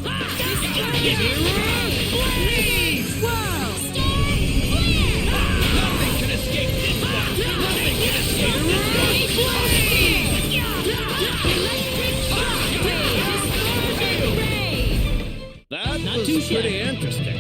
Nothing can escape this one! Nothing can escape this one! That was pretty interesting.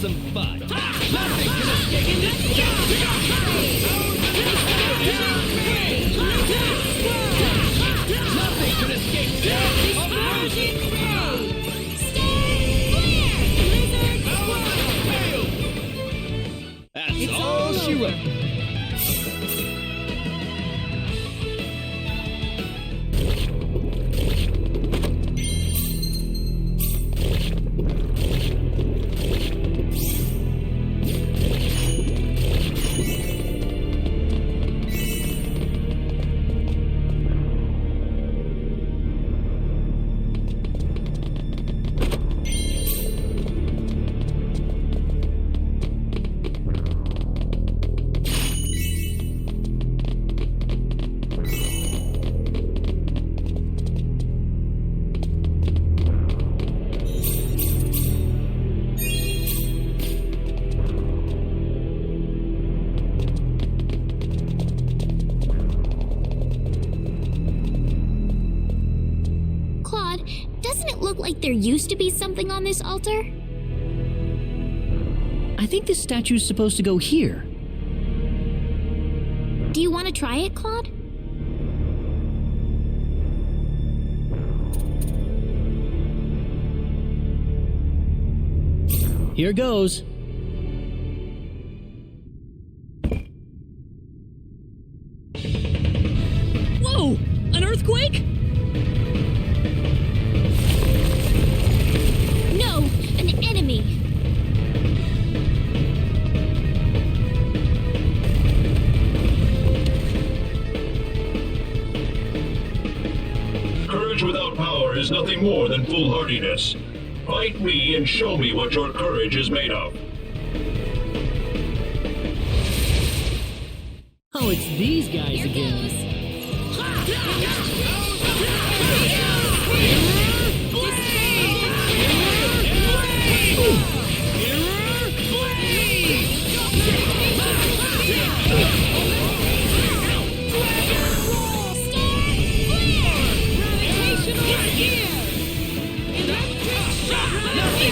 Some fun. Nothing can escape this Nothing can escape this. That's all she wrote. Like there used to be something on this altar? I think this statue's supposed to go here. Do you want to try it, Claude? Here goes. Whoa! An earthquake? No! An enemy! Courage without power is nothing more than foolhardiness. Fight me and show me what your courage is made of. Oh, it's these guys again.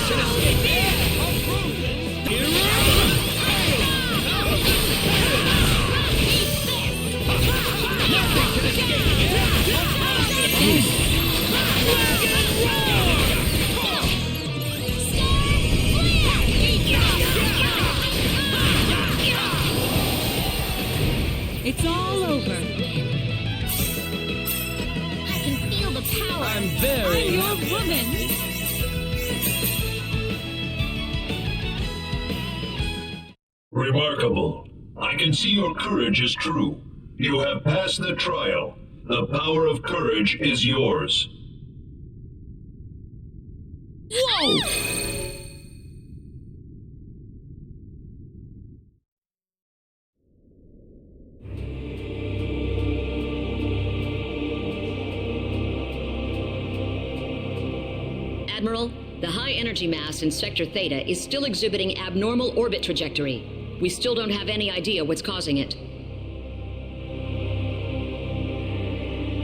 can escape me! I'll prove this! Nothing can escape me! It's all over. I can feel the power. I'm very... Your woman. Remarkable. I can see your courage is true. You have passed the trial. The power of courage is yours. Whoa! Admiral, the high energy mass in Sector Theta is still exhibiting abnormal orbit trajectory. We still don't have any idea what's causing it.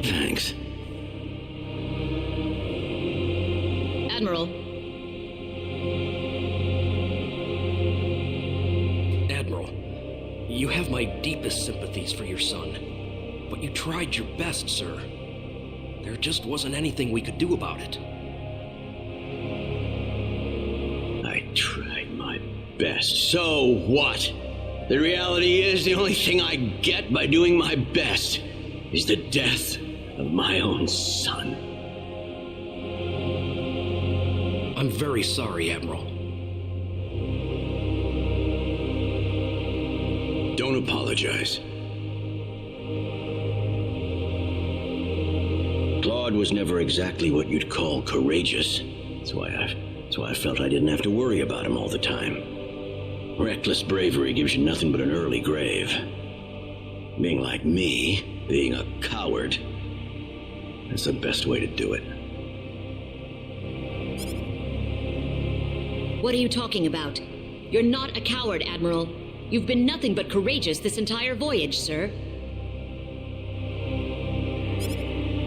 Thanks. Admiral, Admiral, you have my deepest sympathies for your son. But you tried your best, sir. There just wasn't anything we could do about it. I tried my best. So what? The reality is the only thing I get by doing my best is the death of my own son. I'm very sorry, Admiral. Don't apologize. Claude was never exactly what you'd call courageous. That's why I felt I didn't have to worry about him all the time. Reckless bravery gives you nothing but an early grave. Being like me, being a coward, that's the best way to do it. what are you talking about? You're not a coward, Admiral. You've been nothing but courageous this entire voyage, sir.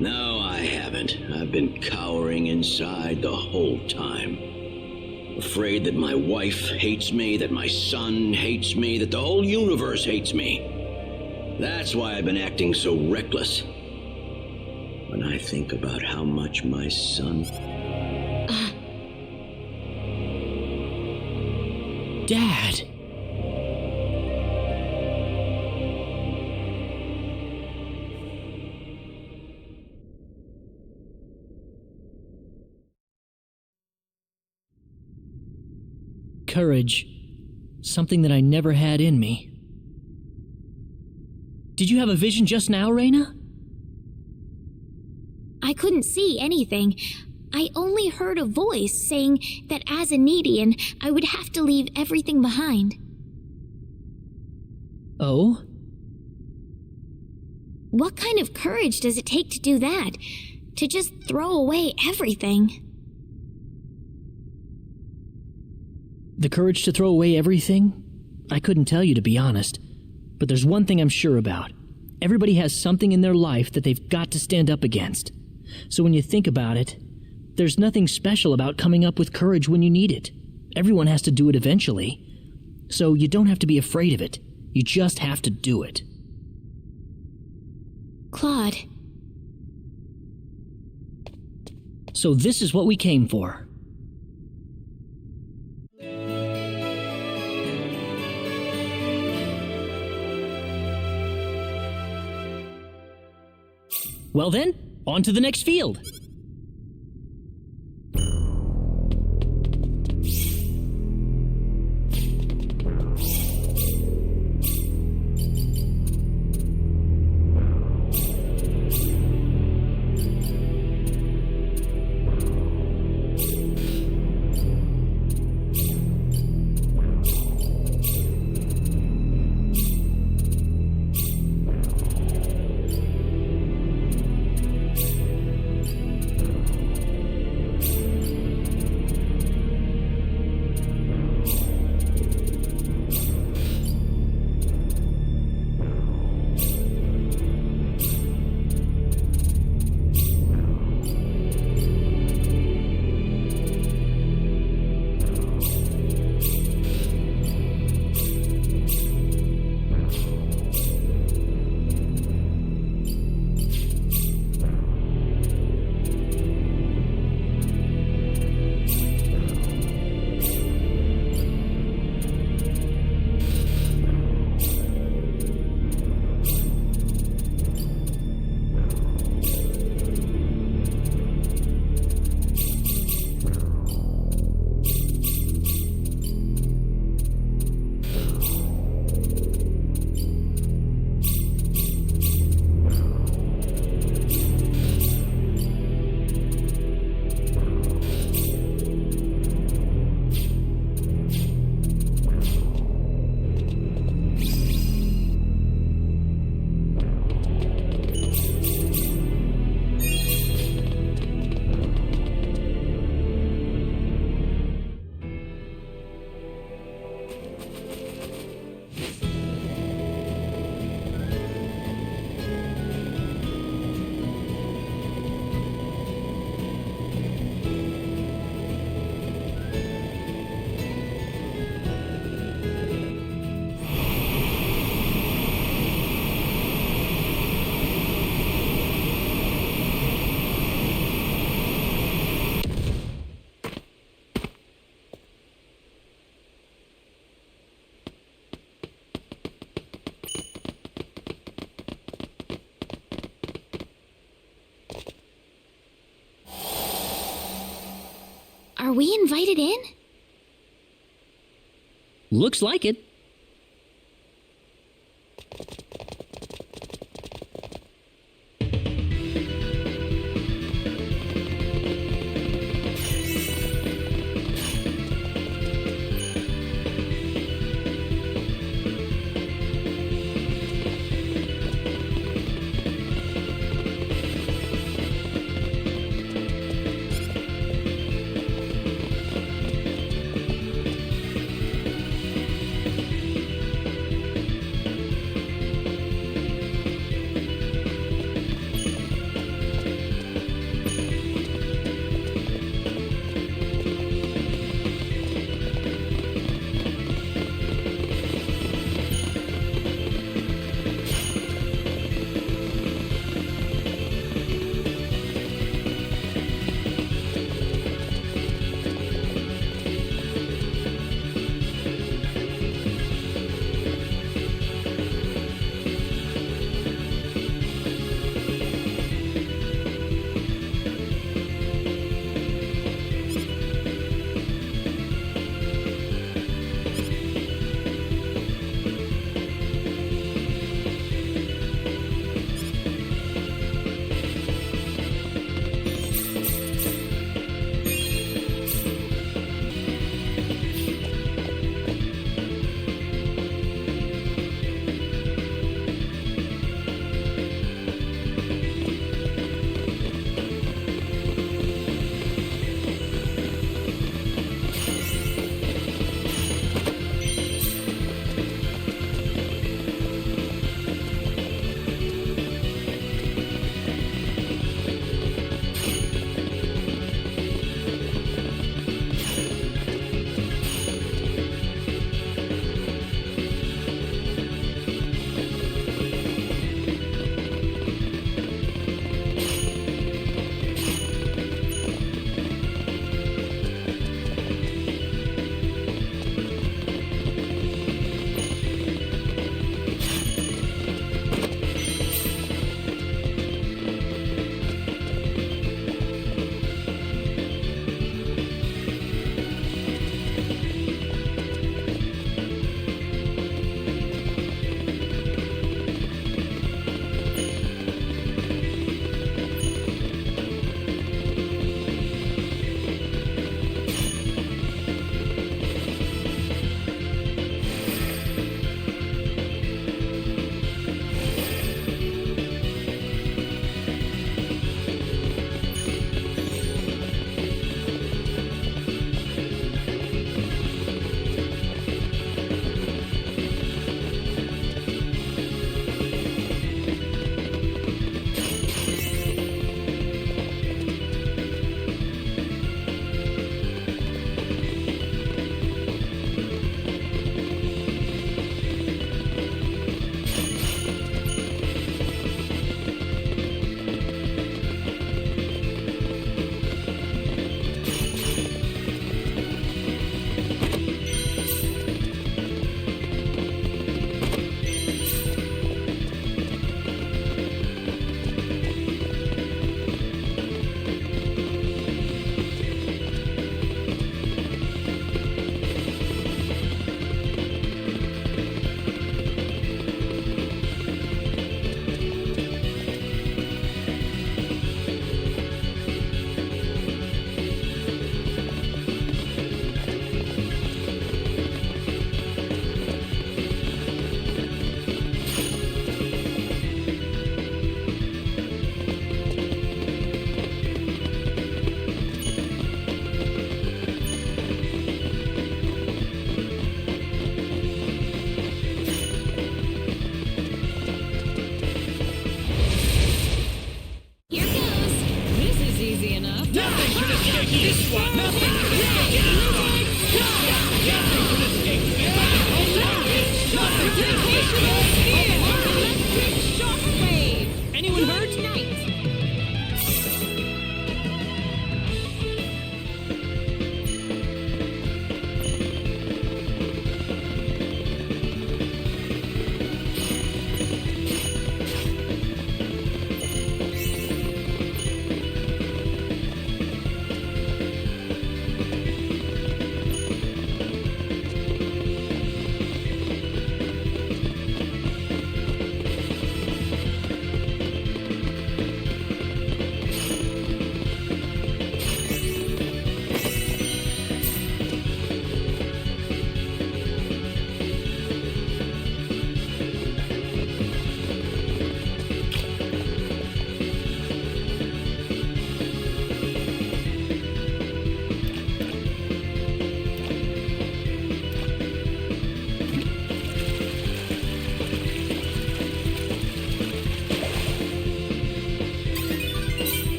No, I haven't. I've been cowering inside the whole time. Afraid that my wife hates me, that my son hates me, that the whole universe hates me. That's why I've been acting so reckless. When I think about how much my son... Dad! Courage. Something that I never had in me. Did you have a vision just now, Reyna? I couldn't see anything. I only heard a voice saying that as a Nedian, I would have to leave everything behind. Oh? What kind of courage does it take to do that? To just throw away everything? The courage to throw away everything? I couldn't tell you, to be honest. But there's one thing I'm sure about. Everybody has something in their life that they've got to stand up against. So when you think about it, there's nothing special about coming up with courage when you need it. Everyone has to do it eventually. So you don't have to be afraid of it. You just have to do it. Claude. So this is what we came for. Well then, on to the next field. we invited in? Looks like it.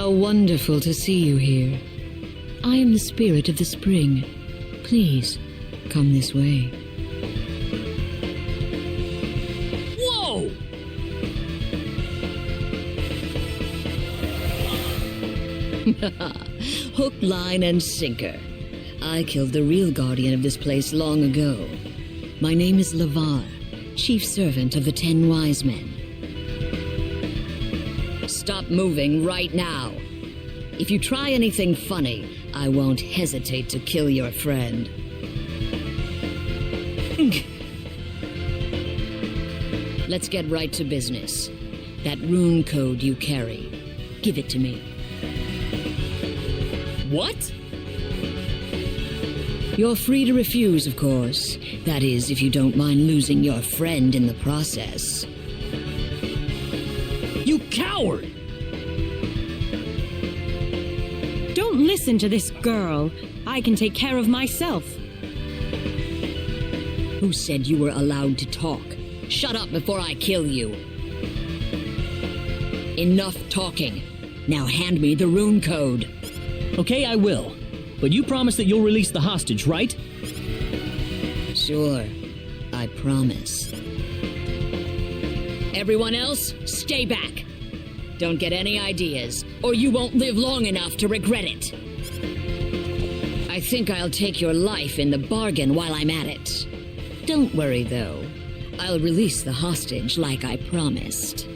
How wonderful to see you here. I am the spirit of the spring. Please, come this way. Whoa! Hook, line, and sinker. I killed the real guardian of this place long ago. My name is Lavarre, chief servant of the 10 Wise Men. Stop moving right now. If you try anything funny, I won't hesitate to kill your friend. Let's get right to business. That rune code you carry, give it to me. What? You're free to refuse, of course. That is, if you don't mind losing your friend in the process. You coward! Don't listen to this girl. I can take care of myself. Who said you were allowed to talk? Shut up before I kill you. Enough talking. Now hand me the rune code. Okay, I will. But you promise that you'll release the hostage, right? Sure, I promise. Everyone else, stay back. Don't get any ideas, or you won't live long enough to regret it. I think I'll take your life in the bargain while I'm at it. Don't worry, though. I'll release the hostage like I promised.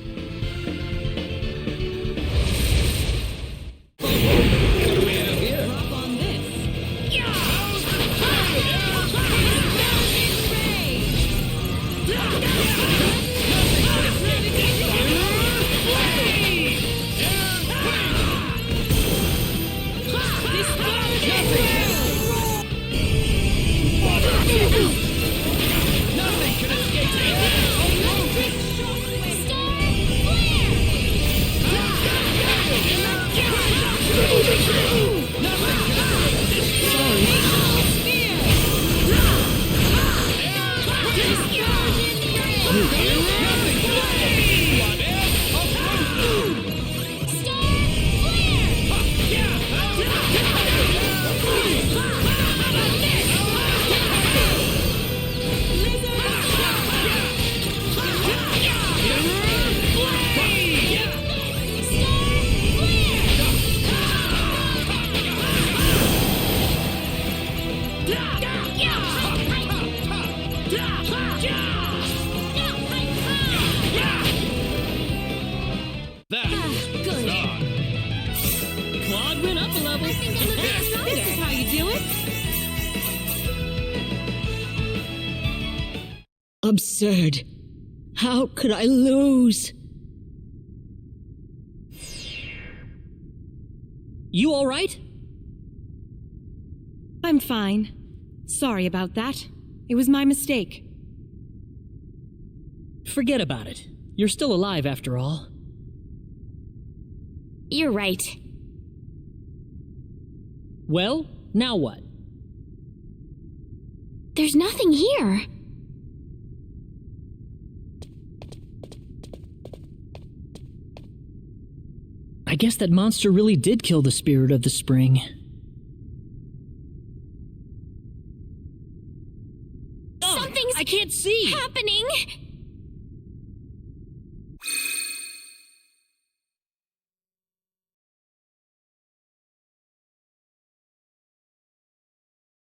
Absurd. How could I lose? You all right? I'm fine. Sorry about that. It was my mistake. Forget about it. You're still alive after all. You're right. Well, now what? There's nothing here. I guess that monster really did kill the spirit of the spring. Something's I can't see! happening!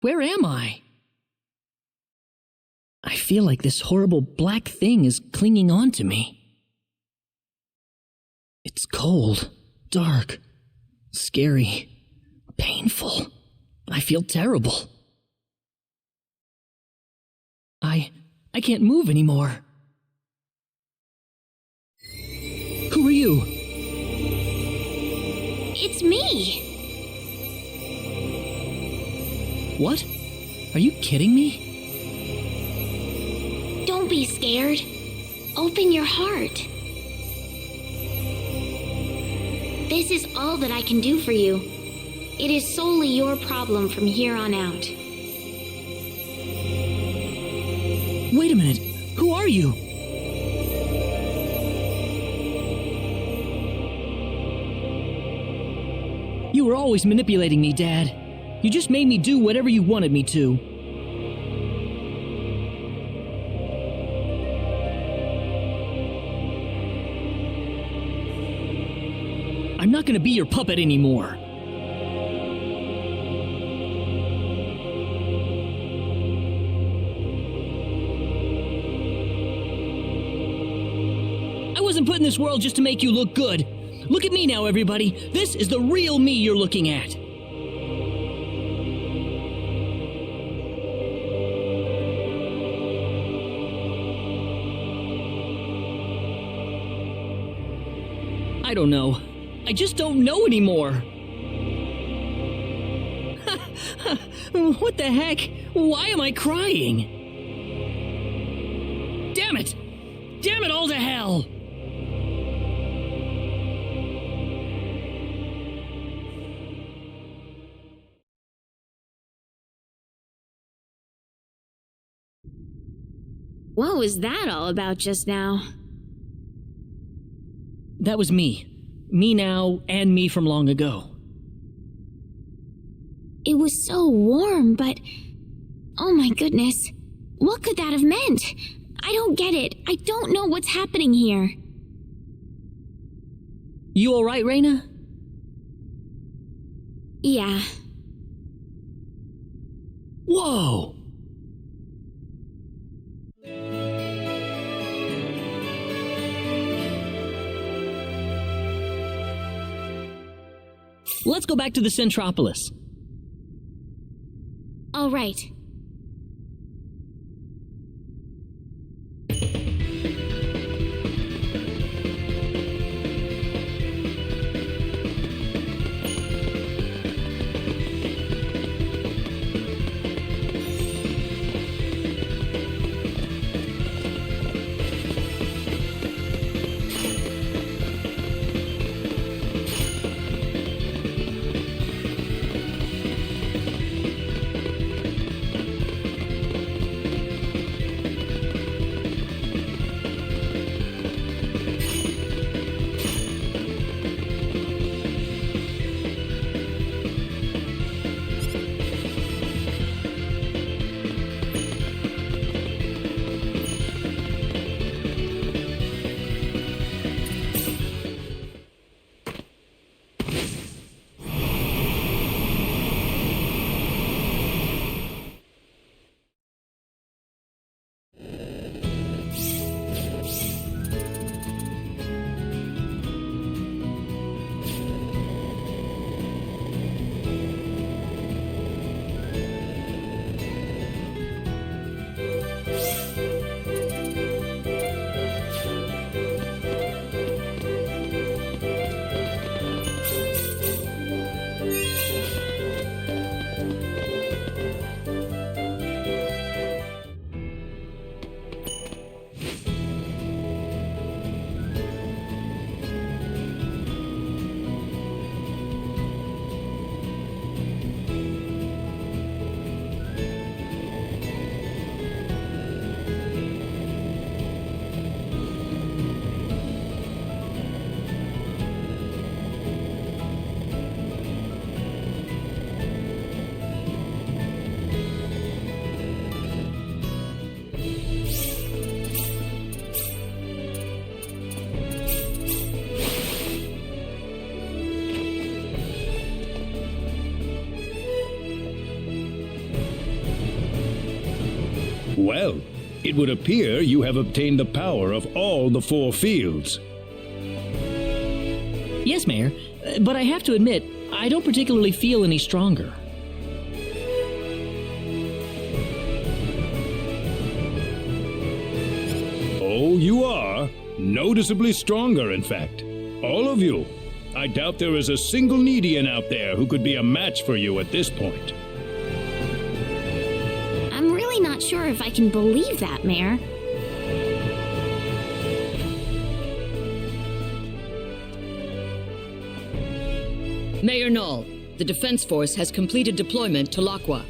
Where am I? I feel like this horrible black thing is clinging on to me. It's cold, dark, scary, painful. I feel terrible. I can't move anymore. Who are you? It's me! What? Are you kidding me? Don't be scared. Open your heart. This is all that I can do for you. It is solely your problem from here on out. Wait a minute. Who are you? You were always manipulating me, Dad. You just made me do whatever you wanted me to. I'm not gonna be your puppet anymore. I wasn't put in this world just to make you look good. Look at me now, everybody. This is the real me you're looking at. I don't know. I just don't know anymore. What the heck? Why am I crying? Damn it! Damn it all to hell! What was that all about just now? That was me. Me now and me from long ago. It was so warm, but... Oh my goodness. What could that have meant? I don't get it. I don't know what's happening here. You alright, Raina? Yeah. Whoa! Let's go back to the Centropolis. All right. Well, it would appear you have obtained the power of all the 4 fields. Yes, Mayor, but I have to admit, I don't particularly feel any stronger. Oh, you are. Noticeably stronger, in fact. All of you. I doubt there is a single Needian out there who could be a match for you at this point. I'm really not sure if I can believe that, Mayor. Mayor Null, the Defense Force has completed deployment to Lakwa.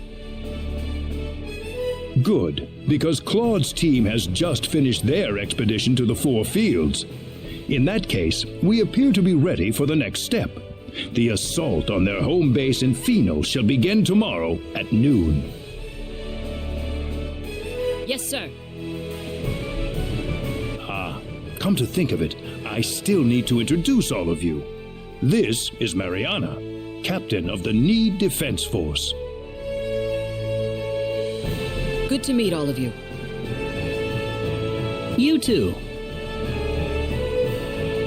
Good, because Claude's team has just finished their expedition to the 4 fields. In that case, we appear to be ready for the next step. The assault on their home base in Pheno shall begin tomorrow at noon. Yes, sir. Come to think of it, I still need to introduce all of you. This is Mariana, captain of the Need Defense Force. Good to meet all of you. You too.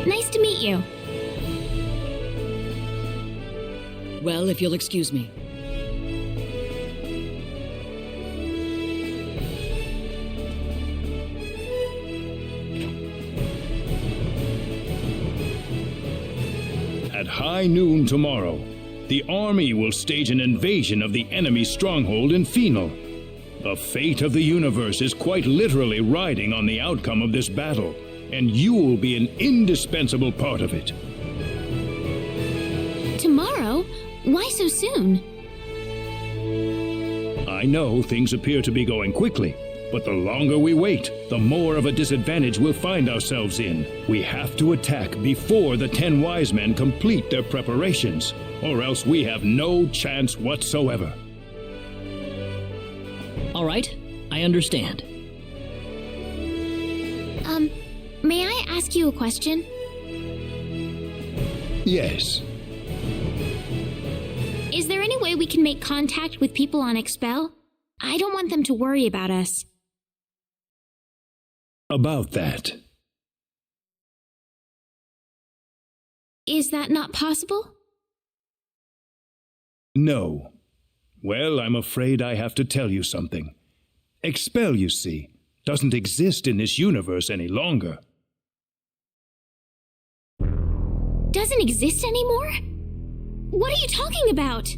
Nice to meet you. Well, if you'll excuse me. At high noon tomorrow, the army will stage an invasion of the enemy stronghold in Pheno. The fate of the universe is quite literally riding on the outcome of this battle, and you will be an indispensable part of it. Tomorrow? Why so soon? I know things appear to be going quickly, but the longer we wait, the more of a disadvantage we'll find ourselves in. We have to attack before the 10 wise men complete their preparations, or else we have no chance whatsoever. All right, I understand. May I ask you a question? Yes. Is there any way we can make contact with people on Expel? I don't want them to worry about us. About that. Is that not possible? No. Well, I'm afraid I have to tell you something. Expel, you see, doesn't exist in this universe any longer. Doesn't exist anymore? What are you talking about?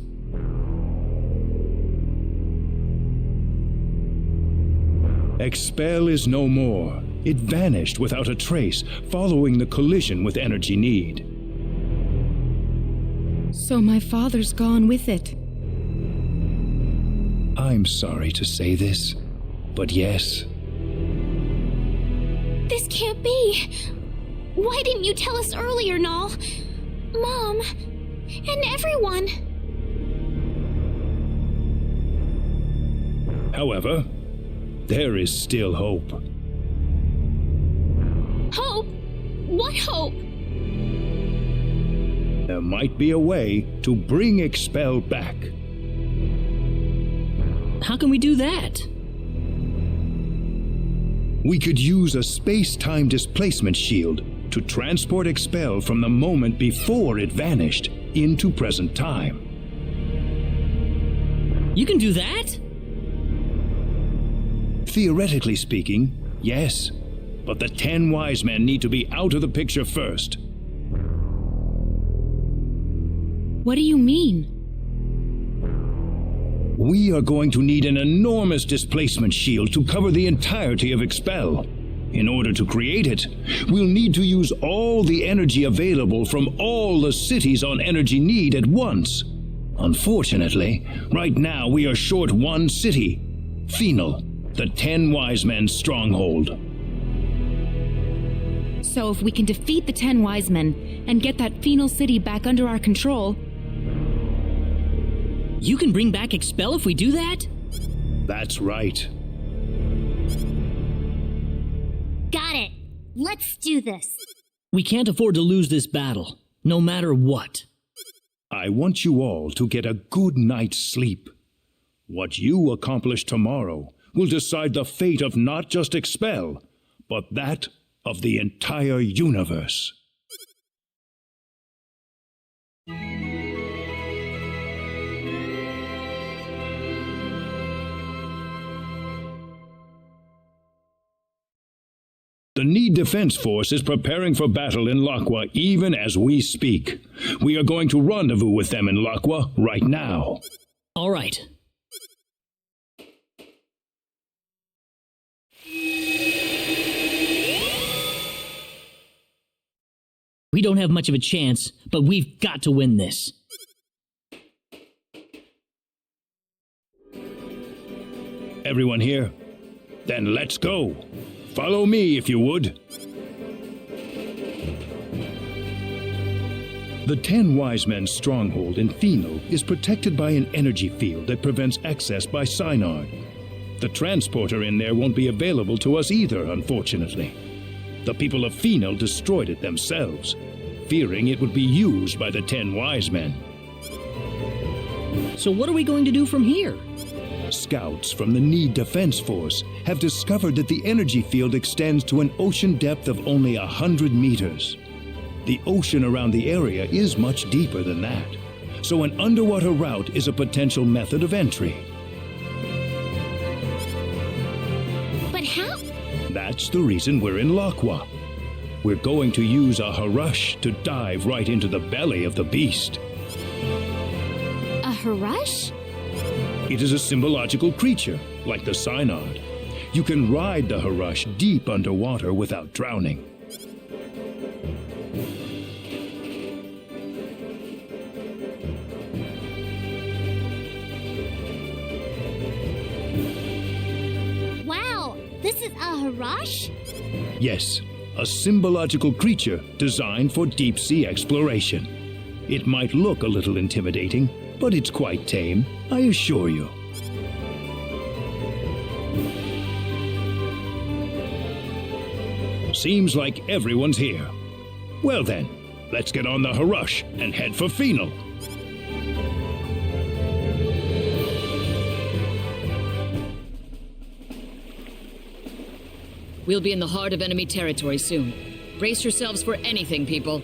Expel is no more. It vanished without a trace, following the collision with Energy Need. So my father's gone with it. I'm sorry to say this, but yes. This can't be. Why didn't you tell us earlier, Null? Mom, and everyone. However, there is still hope. Hope? What hope? There might be a way to bring Expel back. How can we do that? We could use a space-time displacement shield to transport Expel from the moment before it vanished into present time. You can do that? Theoretically speaking, yes. But the 10 wise men need to be out of the picture first. What do you mean? We are going to need an enormous displacement shield to cover the entirety of Expel. In order to create it, we'll need to use all the energy available from all the cities on Energy Need at once. Unfortunately, right now we are short one city, Pheno, the 10 wise men's stronghold. So if we can defeat the 10 wise men and get that Pheno city back under our control... You can bring back Expel if we do that? That's right. Got it. Let's do this. We can't afford to lose this battle, no matter what. I want you all to get a good night's sleep. What you accomplish tomorrow will decide the fate of not just Expel, but that of the entire universe. The Need Defense Force is preparing for battle in Laqua even as we speak. We are going to rendezvous with them in Laqua right now. All right. We don't have much of a chance, but we've got to win this. Everyone here? Then let's go. Follow me if you would. The 10 Wise Men's stronghold in Phenol is protected by an energy field that prevents access by Synard. The transporter in there won't be available to us either, unfortunately. The people of Phenol destroyed it themselves, fearing it would be used by the 10 Wise Men. So what are we going to do from here? Scouts from the Need Defense Force have discovered that the energy field extends to an ocean depth of only 100 meters. The ocean around the area is much deeper than that, so an underwater route is a potential method of entry. But how? That's the reason we're in Lakwa. We're going to use a Harush to dive right into the belly of the beast. A Harush? It is a symbological creature, like the Synard. You can ride the Harush deep underwater without drowning. Wow, this is a Harush? Yes, a symbological creature designed for deep-sea exploration. It might look a little intimidating, but it's quite tame, I assure you. Seems like everyone's here. Well then, let's get on the Harush and head for Phenol. We'll be in the heart of enemy territory soon. Brace yourselves for anything, people.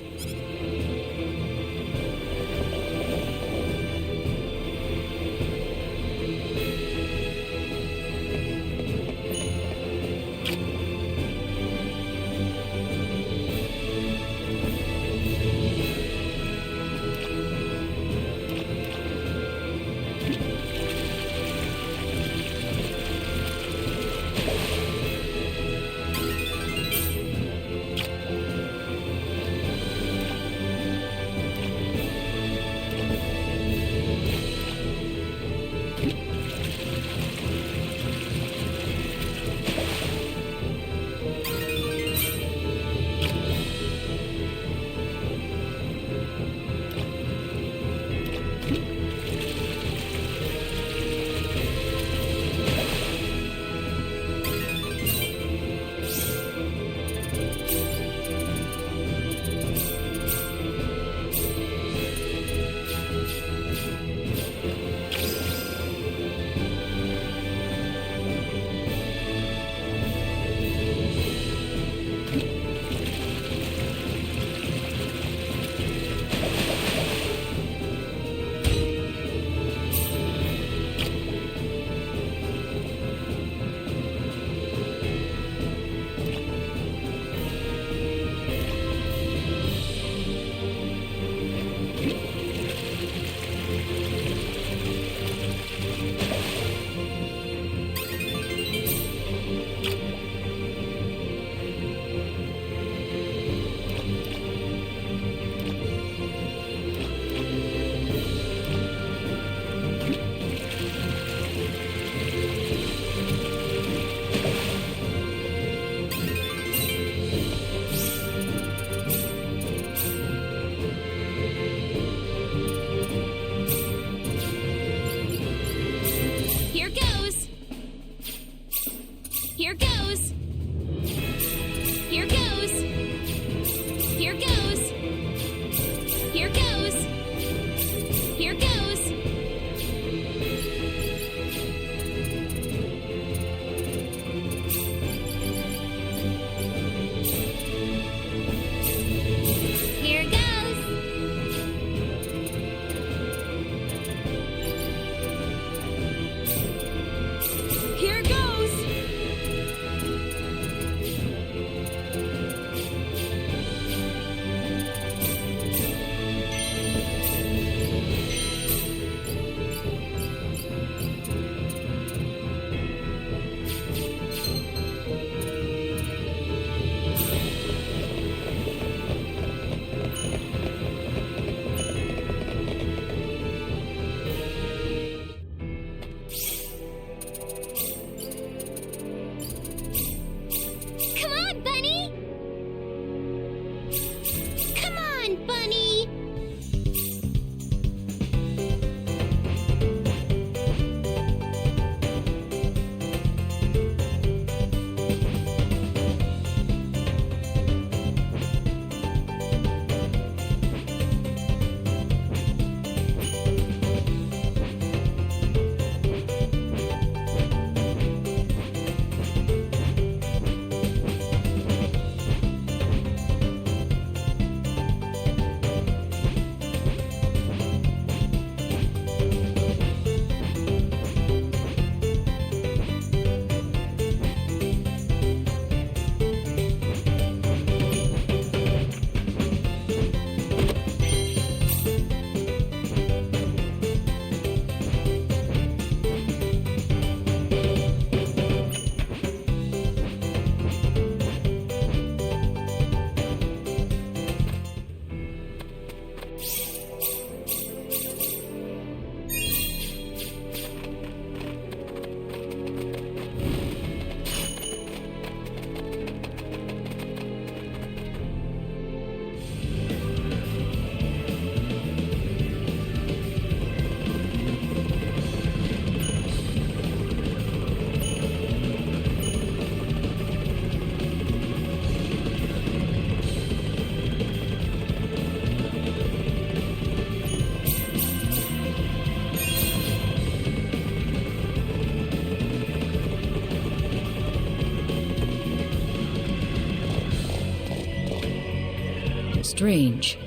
strange.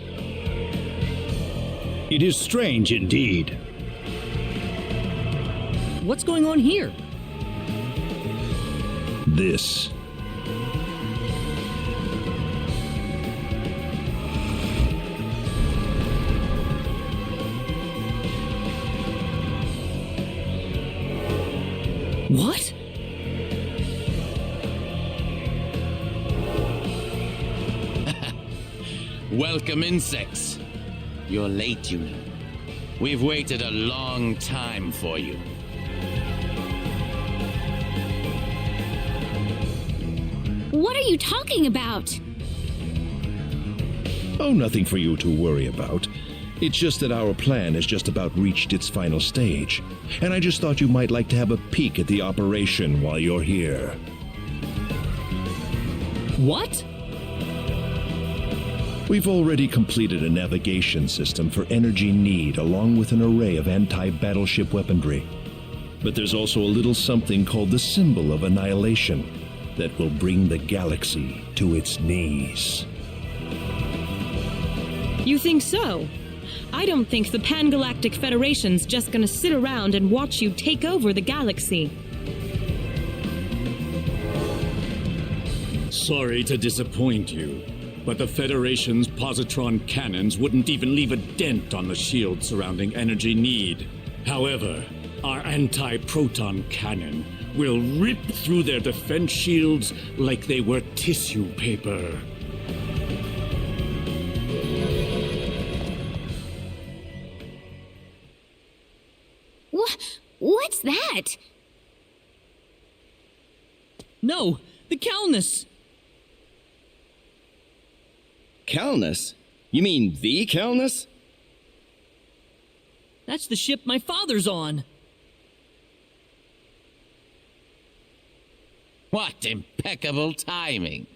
It is strange indeed. What's going on here? This. What? Welcome, insects. You're late, you know. We've waited a long time for you. What are you talking about? Oh, nothing for you to worry about. It's just that our plan has just about reached its final stage, and I just thought you might like to have a peek at the operation while you're here. What? We've already completed a navigation system for energy need along with an array of anti-battleship weaponry. But there's also a little something called the Symbol of Annihilation that will bring the galaxy to its knees. You think so? I don't think the Pan-Galactic Federation's just gonna sit around and watch you take over the galaxy. Sorry to disappoint you, but the Federation's positron cannons wouldn't even leave a dent on the shield surrounding energy need. However, our anti-proton cannon will rip through their defense shields like they were tissue paper. What's that? No, the Calnus! Calnus? You mean the Calnus? That's the ship my father's on. What impeccable timing.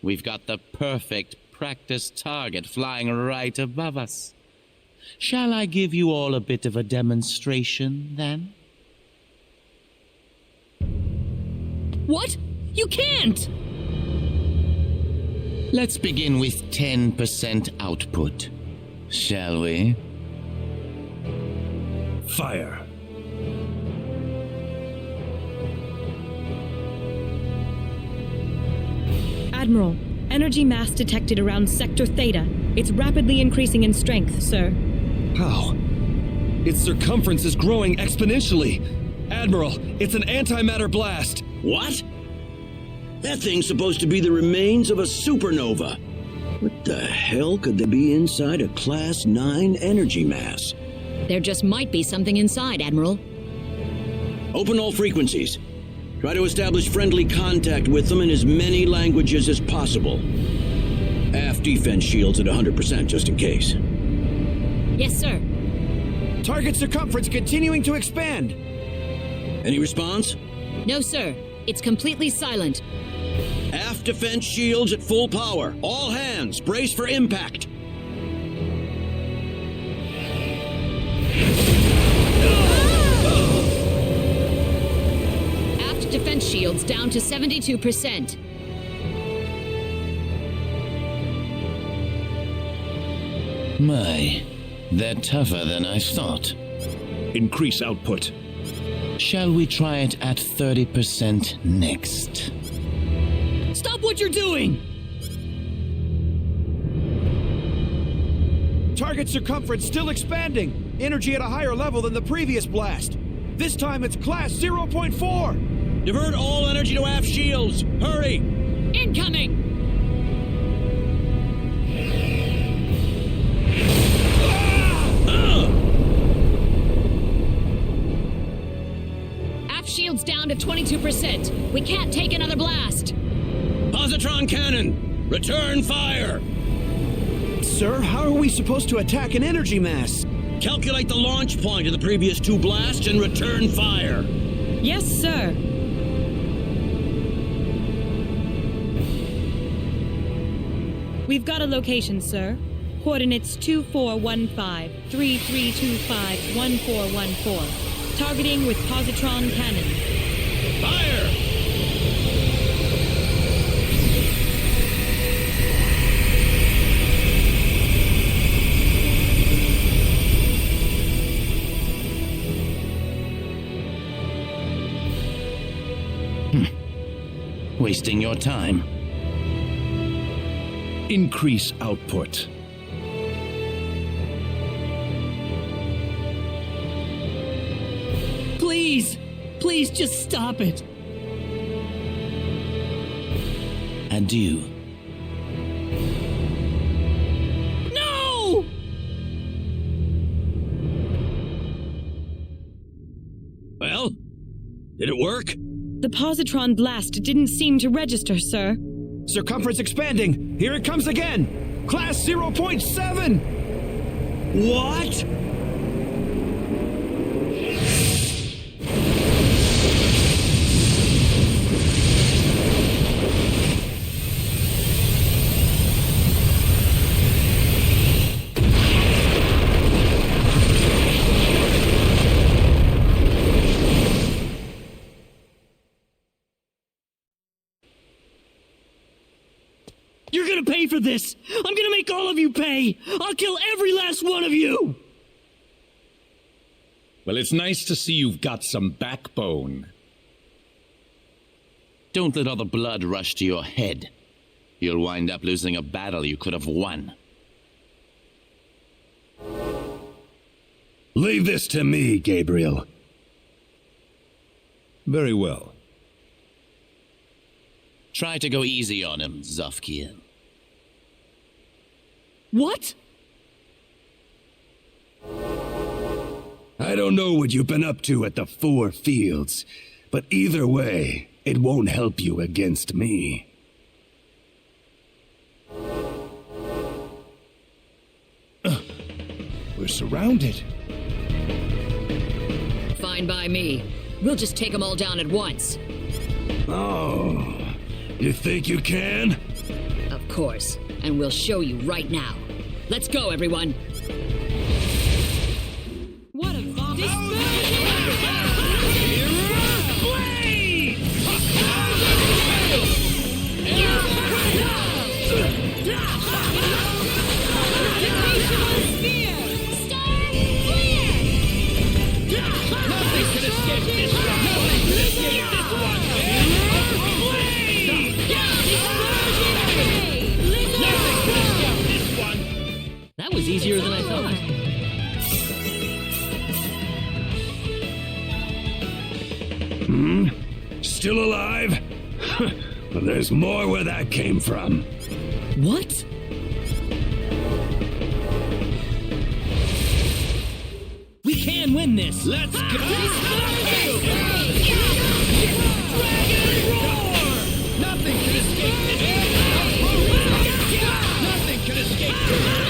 We've got the perfect practice target flying right above us. Shall I give you all a bit of a demonstration, then? What? You can't! Let's begin with 10% output, shall we? Fire. Admiral, energy mass detected around Sector Theta. It's rapidly increasing in strength, sir. How? Its circumference is growing exponentially. Admiral, it's an antimatter blast. What? That thing's supposed to be the remains of a supernova. What the hell could there be inside a Class 9 energy mass? There just might be something inside, Admiral. Open all frequencies. Try to establish friendly contact with them in as many languages as possible. Aft defense shields at 100% just in case. Yes, sir. Target circumference continuing to expand. Any response? No, sir. It's completely silent. Aft defense shields at full power. All hands, brace for impact. Aft defense shields down to 72%. My, they're tougher than I thought. Increase output. Shall we try it at 30% next? Stop what you're doing! Target circumference still expanding. Energy at a higher level than the previous blast. This time it's Class 0.4. Divert all energy to aft shields. Hurry! Incoming! Aft shields down to 22%. We can't take another blast. Positron cannon, return fire! Sir, how are we supposed to attack an energy mass? Calculate the launch point of the previous two blasts and return fire. Yes, sir. We've got a location, sir. Coordinates 2415-3325-1414. Targeting with positron cannon. Fire! wasting your time. Increase output. Please! Please just stop it! Adieu. No! Well, did it work? The positron blast didn't seem to register, sir. Circumference expanding. Here it comes again. Class 0.7. What? You're gonna pay for this! I'm gonna make all of you pay! I'll kill every last one of you! Well, it's nice to see you've got some backbone. Don't let all the blood rush to your head. You'll wind up losing a battle you could have won. Leave this to me, Gabriel. Very well. Try to go easy on him, Zofkiel. What? I don't know what you've been up to at the Four Fields, but either way, it won't help you against me. We're surrounded. Fine by me. We'll just take them all down at once. Oh, you think you can? Of course. And we'll show you right now. Let's go, everyone. What a vomit! That was easier than I thought. Still alive? Well, there's more where that came from. What? We can win this! Let's go! Nothing can escape this. Nothing can escape this.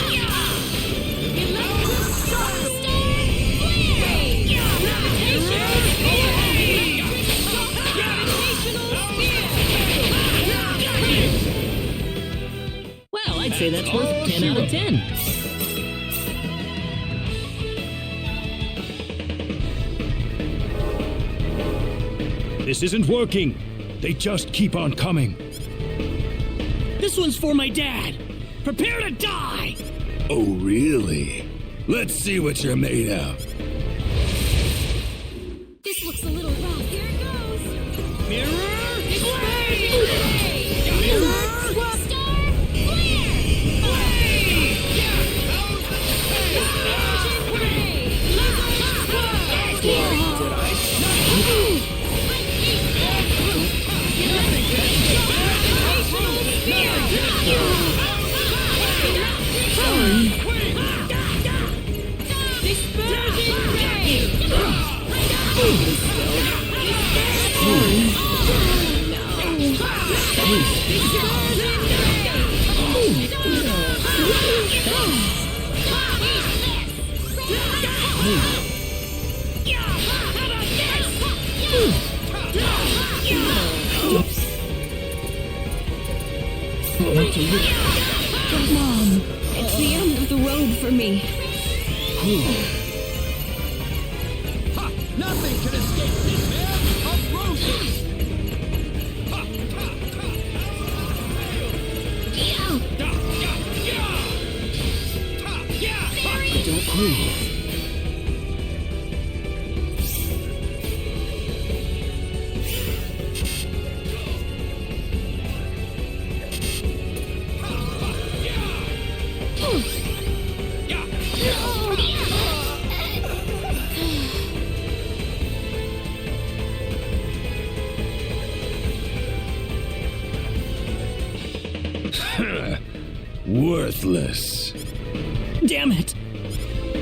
Well, I'd say that's worth 10 out of 10. This isn't working. They just keep on coming. This one's for my dad. Prepare to die! Oh, really? Let's see what you're made of. This looks a little rough. Here it goes. Mirror, Play! Star, Mom, it's the end of the road for me. nothing can escape this man of roses. Don't move. Worthless. Damn it!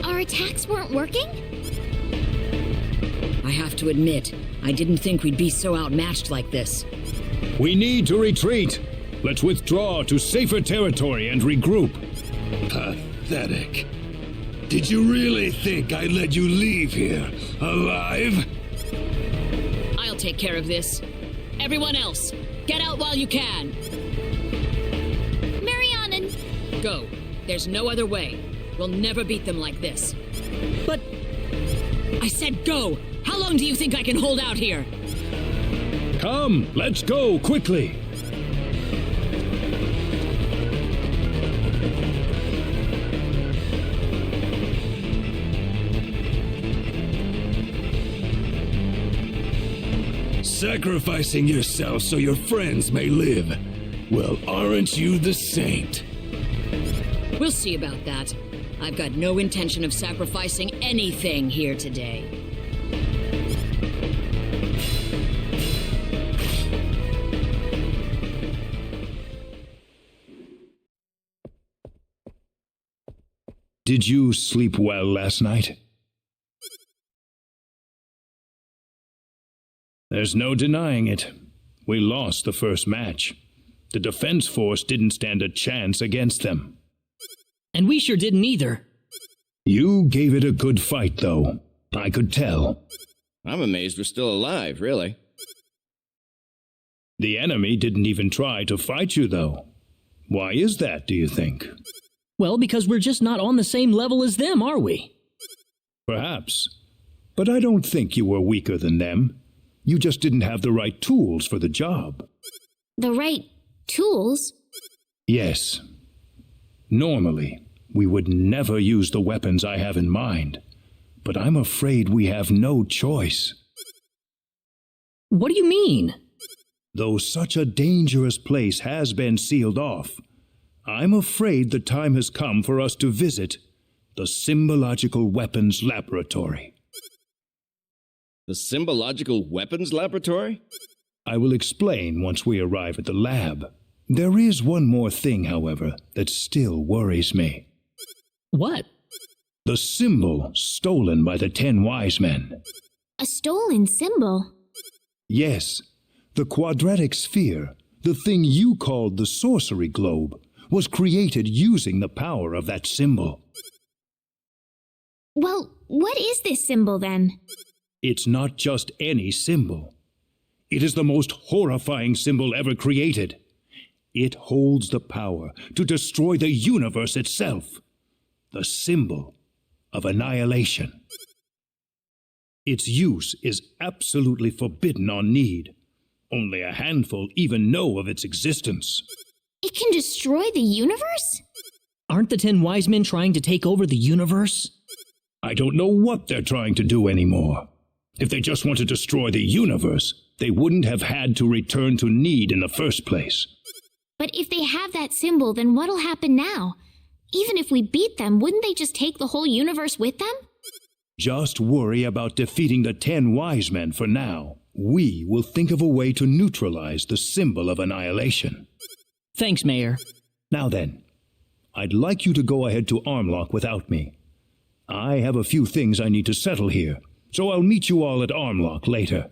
Our attacks weren't working? I have to admit, I didn't think we'd be so outmatched like this. We need to retreat. Let's withdraw to safer territory and regroup. Pathetic. Did you really think I'd let you leave here alive? I'll take care of this. Everyone else, get out while you can. Marianen! Go. There's no other way. We'll never beat them like this. But I said go! How long do you think I can hold out here? Come, let's go, quickly. Sacrificing yourself so your friends may live. Well, aren't you the saint? We'll see about that. I've got no intention of sacrificing anything here today. Did you sleep well last night? There's no denying it. We lost the first match. The defense force didn't stand a chance against them. And we sure didn't either. You gave it a good fight, though. I could tell. I'm amazed we're still alive, really. The enemy didn't even try to fight you, though. Why is that, do you think? Well, because we're just not on the same level as them, are we? Perhaps. But I don't think you were weaker than them. You just didn't have the right tools for the job. The right tools? Yes. Normally, we would never use the weapons I have in mind. But I'm afraid we have no choice. What do you mean? Though such a dangerous place has been sealed off, I'm afraid the time has come for us to visit the Symbological Weapons Laboratory. The Symbological Weapons Laboratory? I will explain once we arrive at the lab. There is one more thing, however, that still worries me. What? The symbol stolen by the 10 wise men. A stolen symbol? Yes, the quadratic sphere, the thing you called the sorcery globe, was created using the power of that symbol. Well, what is this symbol then? It's not just any symbol. It is the most horrifying symbol ever created. It holds the power to destroy the universe itself. The symbol of annihilation. Its use is absolutely forbidden on Need. Only a handful even know of its existence. It can destroy the universe? Aren't the 10 wise men trying to take over the universe? I don't know what they're trying to do anymore. If they just want to destroy the universe, they wouldn't have had to return to Need in the first place. But if they have that symbol, then what'll happen now? Even if we beat them, wouldn't they just take the whole universe with them? Just worry about defeating the 10 wise men for now. We will think of a way to neutralize the symbol of annihilation. Thanks, Mayor. Now then, I'd like you to go ahead to Armlock without me. I have a few things I need to settle here, so I'll meet you all at Armlock later.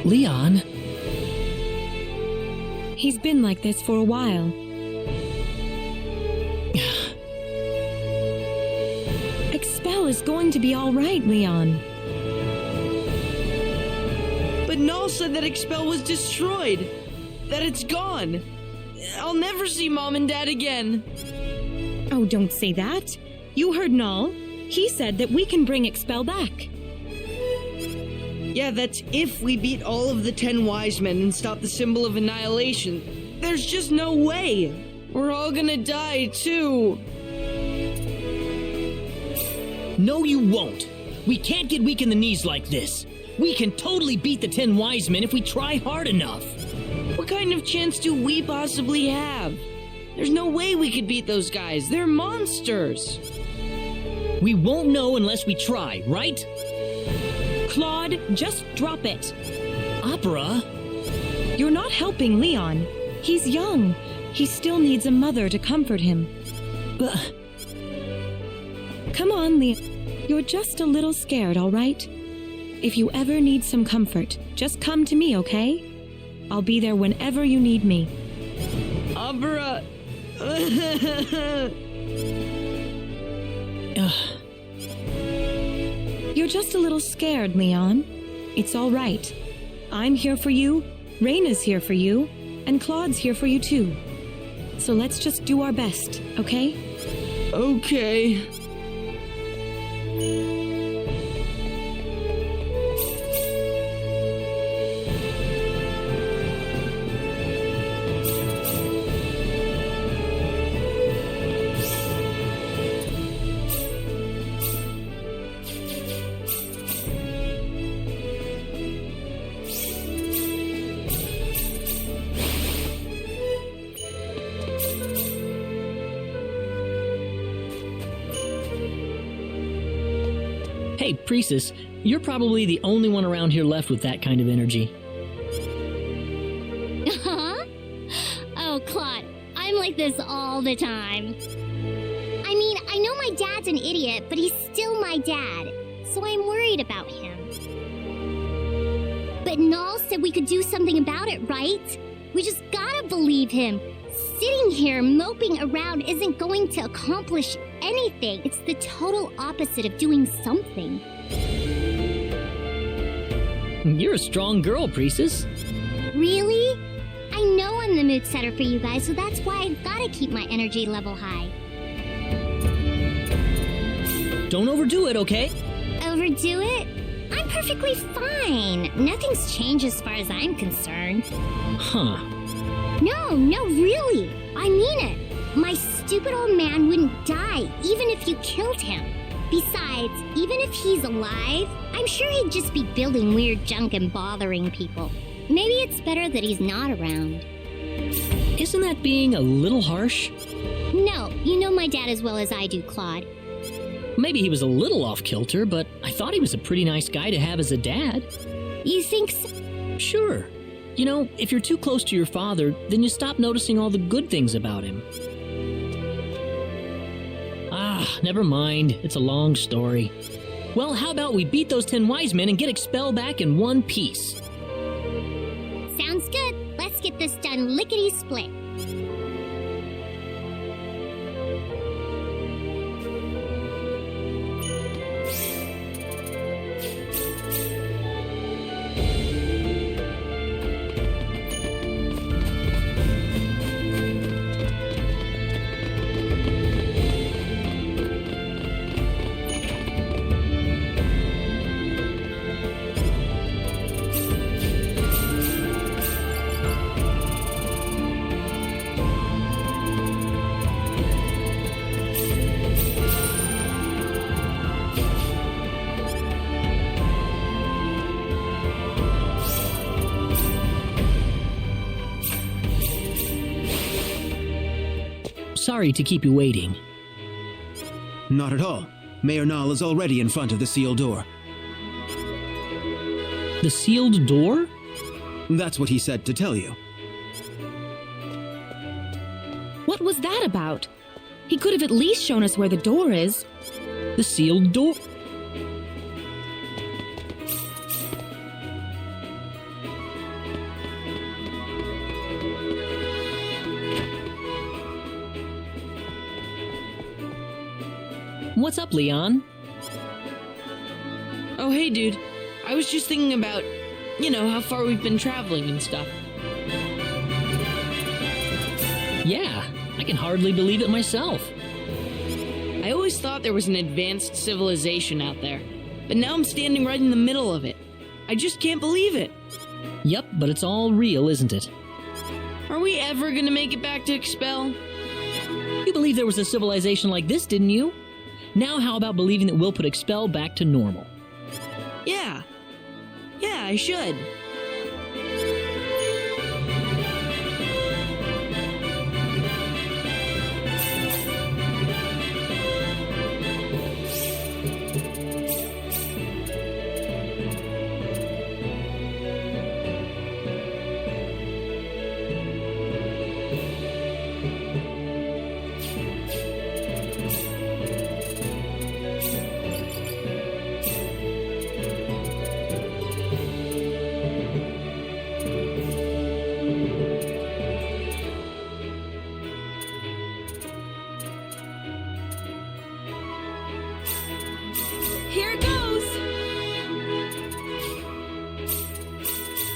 Leon? He's been like this for a while. Expel is going to be all right, Leon. But Null said that Expel was destroyed. That it's gone. I'll never see Mom and Dad again. Oh, don't say that. You heard Null. He said that we can bring Expel back. Yeah, that's if we beat all of the 10 wise men and stop the symbol of annihilation. There's just no way. We're all gonna die, too. No, you won't. We can't get weak in the knees like this. We can totally beat the 10 wise men if we try hard enough. What kind of chance do we possibly have? There's no way we could beat those guys. They're monsters. We won't know unless we try, right? Claude, just drop it. Opera? You're not helping Leon. He's young. He still needs a mother to comfort him. Come on, Leon. You're just a little scared, all right? If you ever need some comfort, just come to me, okay? I'll be there whenever you need me. Opera. You're just a little scared, Leon. It's all right. I'm here for you, Raina's here for you, and Claude's here for you too. So let's just do our best, okay? Okay. Hey, Priestess, you're probably the only one around here left with that kind of energy. Huh? Oh, Claude, I'm like this all the time. I mean, I know my dad's an idiot, but he's still my dad, so I'm worried about him. But Null said we could do something about it, right? We just gotta believe him. Sitting here moping around isn't going to accomplish anything. It's the total opposite of doing something. You're a strong girl, Priestess. Really? I know I'm the mood setter for you guys, so that's why I've gotta keep my energy level high. Don't overdo it, okay? Overdo it? I'm perfectly fine. Nothing's changed as far as I'm concerned. Huh. No, really. I mean it. My stupid old man wouldn't die even if you killed him. Besides, even if he's alive, I'm sure he'd just be building weird junk and bothering people. Maybe it's better that he's not around. Isn't that being a little harsh? No, you know my dad as well as I do, Claude. Maybe he was a little off-kilter, but I thought he was a pretty nice guy to have as a dad. You think so? Sure. You know, if you're too close to your father, then you stop noticing all the good things about him. Ah, never mind. It's a long story. Well, how about we beat those 10 wise men and get Expel back in one piece? Sounds good. Let's get this done lickety-split. Sorry to keep you waiting. Not at all. Mayor Null is already in front of the sealed door. The sealed door? That's what he said to tell you. What was that about? He could have at least shown us where the door is. The sealed door? What's up, Leon? Oh, hey, dude. I was just thinking about, how far we've been traveling and stuff. Yeah, I can hardly believe it myself. I always thought there was an advanced civilization out there, but now I'm standing right in the middle of it. I just can't believe it. Yep, but it's all real, isn't it? Are we ever gonna make it back to Expel? You believe there was a civilization like this, didn't you? Now how about believing that we'll put Expel back to normal? Yeah. Yeah, I should. Here it goes!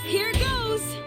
Here it goes!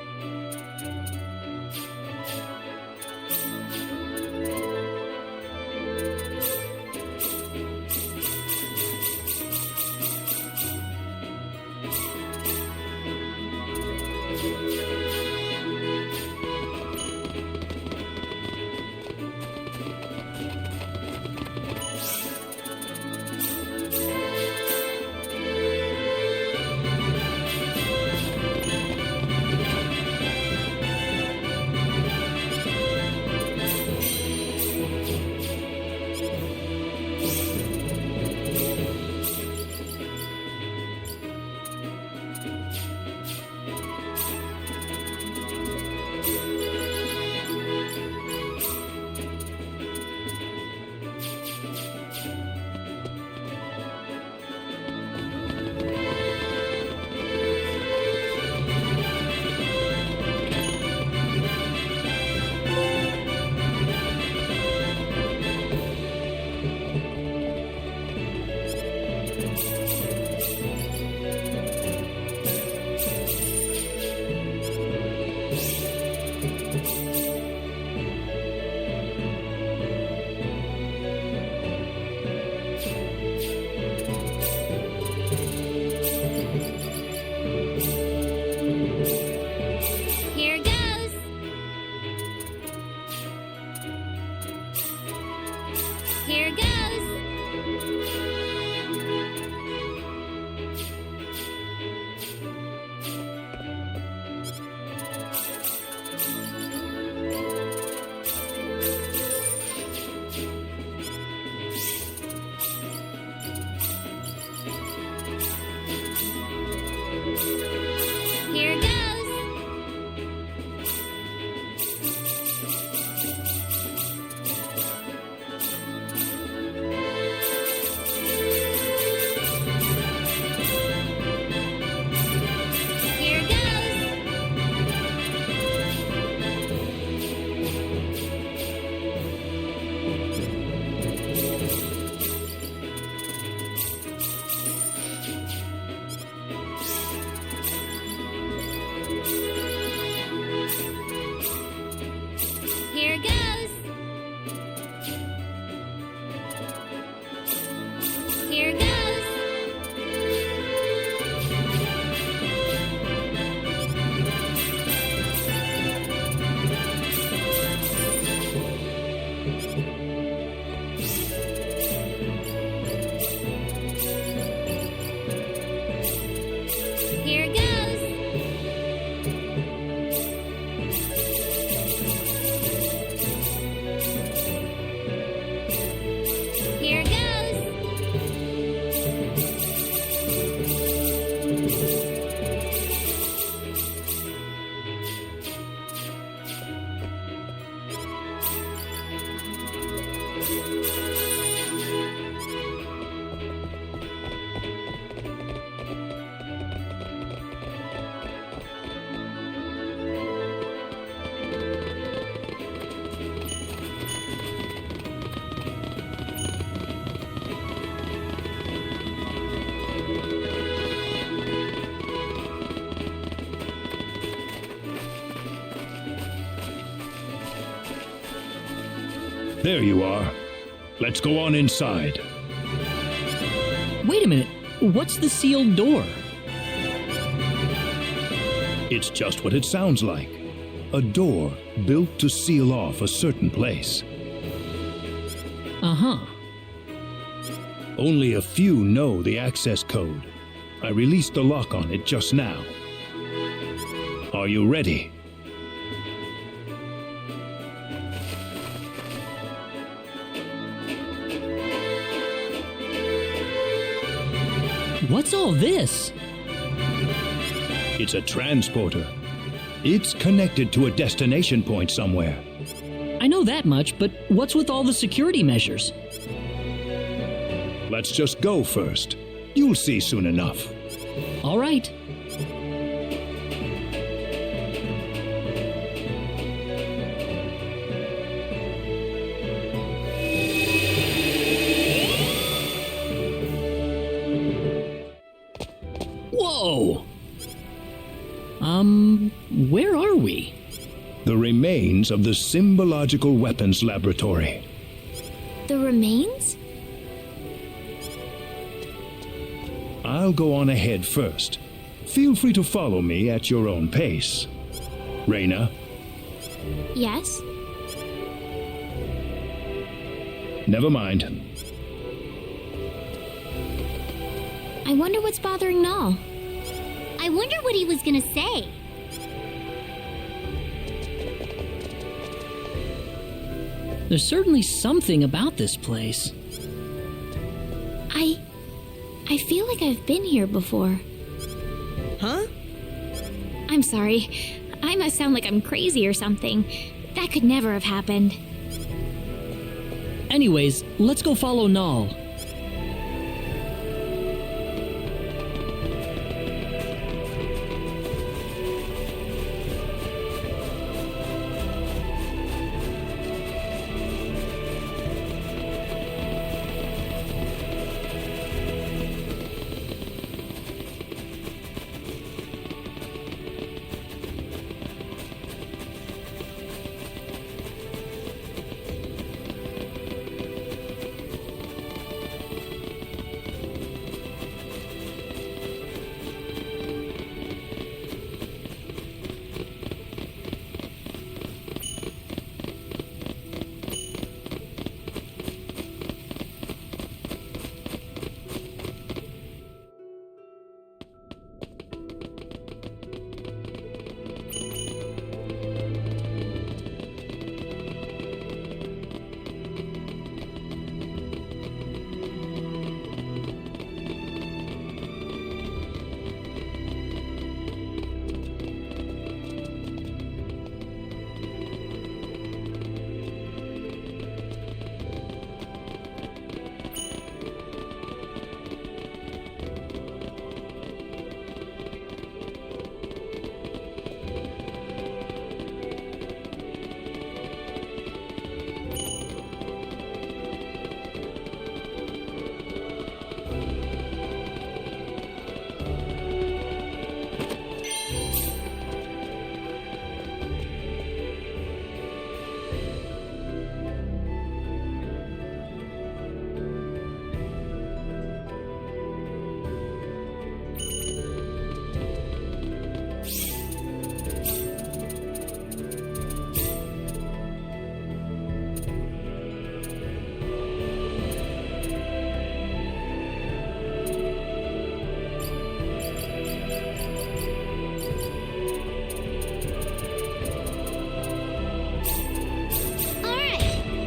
Here goes. Here goes. Here goes. Here goes. Here goes. Here goes. Here goes. Here goes. There you are. Let's go on inside. Wait a minute. What's the sealed door? It's just what it sounds like. A door built to seal off a certain place. Uh-huh. Only a few know the access code. I released the lock on it just now. Are you ready? What's all this? It's a transporter. It's connected to a destination point somewhere. I know that much, but what's with all the security measures? Let's just go first. You'll see soon enough. All right. Whoa! Where are we? The remains of the Symbological Weapons Laboratory. The remains? I'll go on ahead first. Feel free to follow me at your own pace. Reyna, Yes? never mind. I wonder what's bothering Null. I wonder what he was gonna say. There's certainly something about this place. I feel like I've been here before. Huh? I'm sorry. I must sound like I'm crazy or something. That could never have happened. Anyways, let's go follow Null.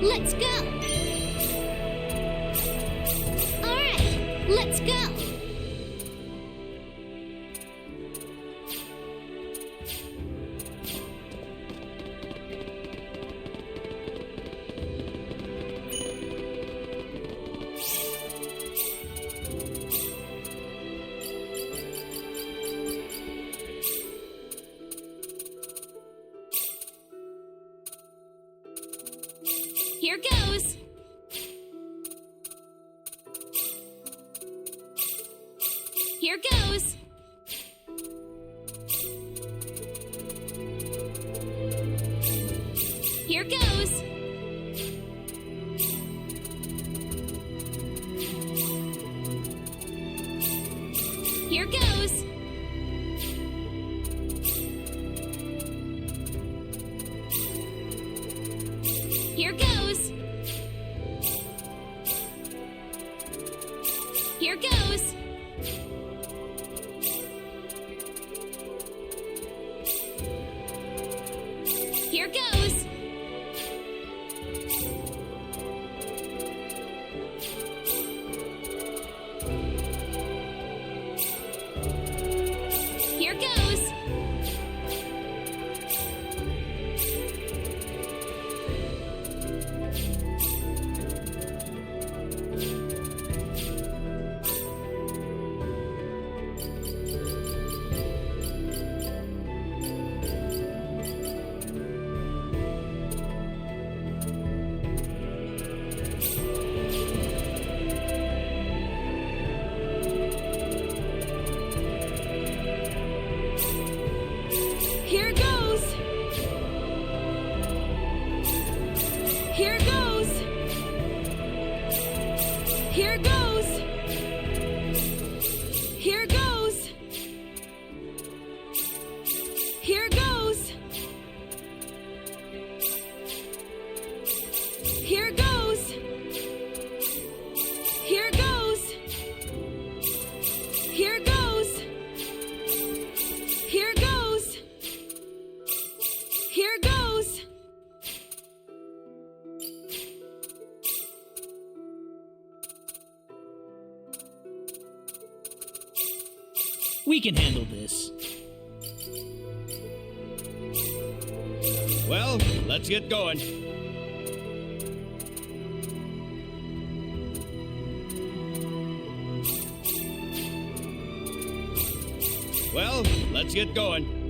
Let's go! Alright, let's go! Here goes! Here goes! Here goes! Here goes. Here goes. Here goes. Here goes. Here goes. Here goes. Here goes. Here goes. Here goes. Here goes. Here goes. Here goes. Here goes. Here goes. Here goes. We can handle this. Well, let's get going. Well, let's get going.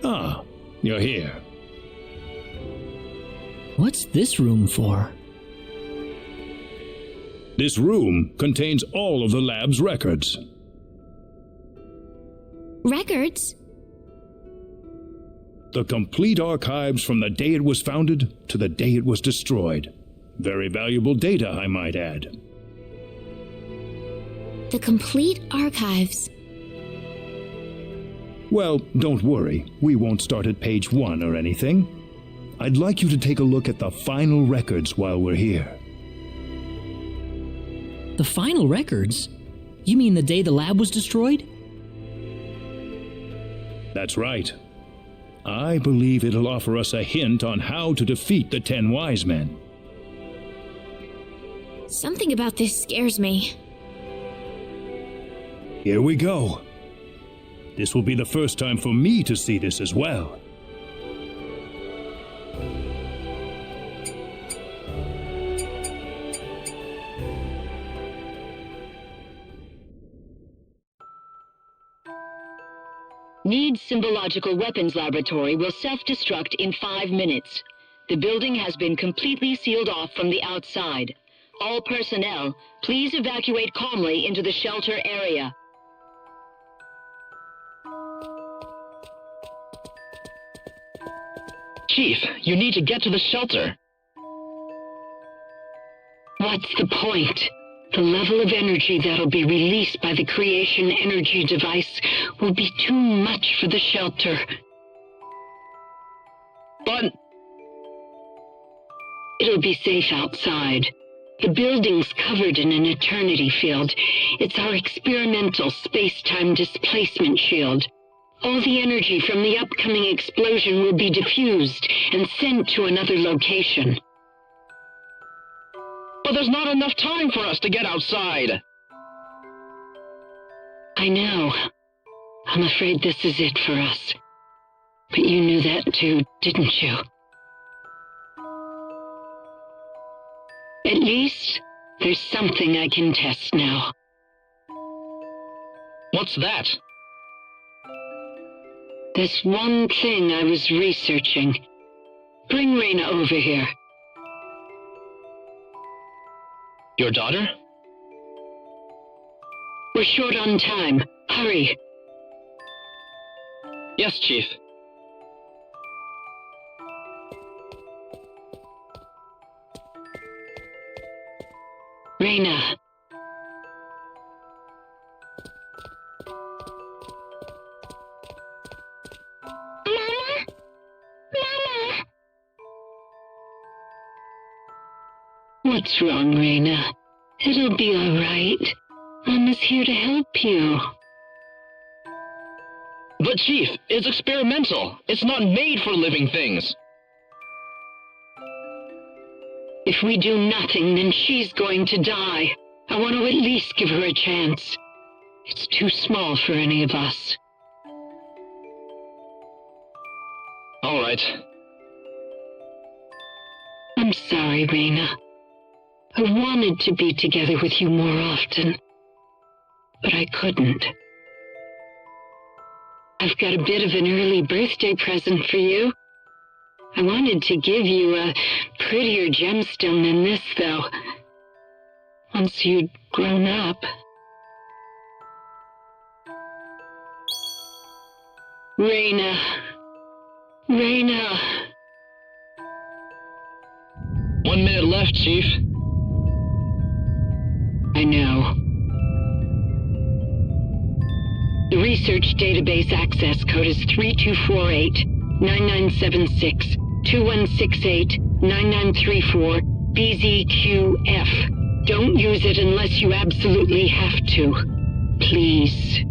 Ah, you're here. What's this room for? This room contains all of the lab's records. Records? The complete archives from the day it was founded to the day it was destroyed. Very valuable data, I might add. The complete archives. Well, don't worry. We won't start at page 1 or anything. I'd like you to take a look at the final records while we're here. The final records? You mean the day the lab was destroyed? That's right. I believe it'll offer us a hint on how to defeat the 10 Wise Men. Something about this scares me. Here we go. This will be the first time for me to see this as well. Need's Symbological Weapons Laboratory will self-destruct in 5 minutes. The building has been completely sealed off from the outside. All personnel, please evacuate calmly into the shelter area. Chief, you need to get to the shelter. what's the point? The level of energy that'll be released by the creation energy device will be too much for the shelter. But it'll be safe outside. The building's covered in an eternity field. It's our experimental space-time displacement shield. All the energy from the upcoming explosion will be diffused and sent to another location. But there's not enough time for us to get outside. I know. I'm afraid this is it for us. But you knew that too, didn't you? At least, there's something I can test now. What's that? There's one thing I was researching. Bring Reyna over here. Your daughter? We're short on time. Hurry. Yes, Chief. Reyna. What's wrong, Reyna? It'll be all right. Mama's here to help you. But Chief, it's experimental. It's not made for living things. If we do nothing, then she's going to die. I want to at least give her a chance. It's too small for any of us. All right. I'm sorry, Reyna. I wanted to be together with you more often, but I couldn't. I've got a bit of an early birthday present for you. I wanted to give you a prettier gemstone than this, though. Once you'd grown up. Reyna. Reyna. 1 minute left, Chief. I know. The research database access code is 3248-9976-2168-9934 BZQF. Don't use it unless you absolutely have to. Please.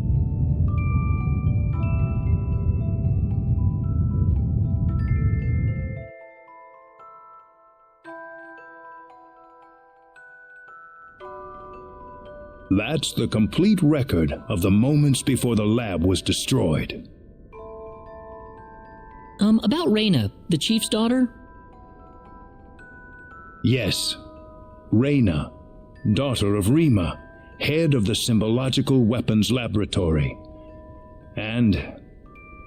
That's the complete record of the moments before the lab was destroyed. About Reyna, the chief's daughter? Yes, Reyna, daughter of Rima, head of the Symbological Weapons Laboratory. And,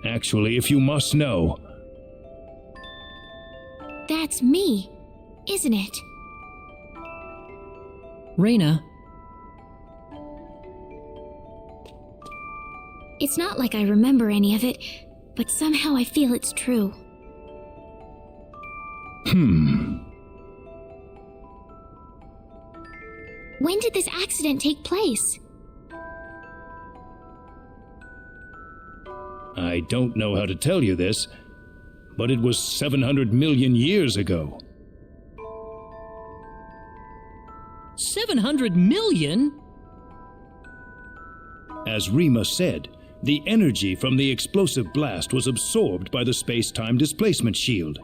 actually, if you must know... That's me, isn't it? Reyna. It's not like I remember any of it, but somehow I feel it's true. When did this accident take place? I don't know how to tell you this, but it was 700 million years ago. 700 million? As Rima said, the energy from the explosive blast was absorbed by the space-time displacement shield.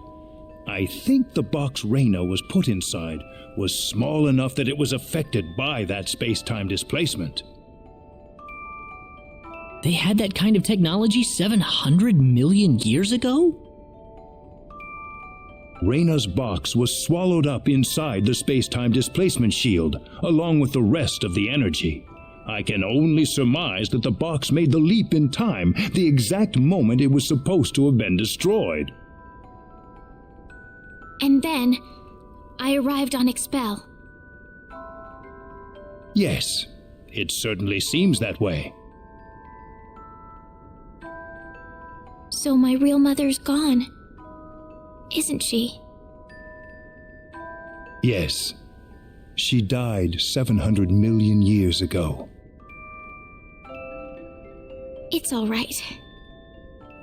I think the box Reyna was put inside was small enough that it was affected by that space-time displacement. They had that kind of technology 700 million years ago? Reyna's box was swallowed up inside the space-time displacement shield, along with the rest of the energy. I can only surmise that the box made the leap in time the exact moment it was supposed to have been destroyed. And then, I arrived on Expel. Yes, it certainly seems that way. So my real mother's gone, isn't she? Yes, She died 700 million years ago. It's all right.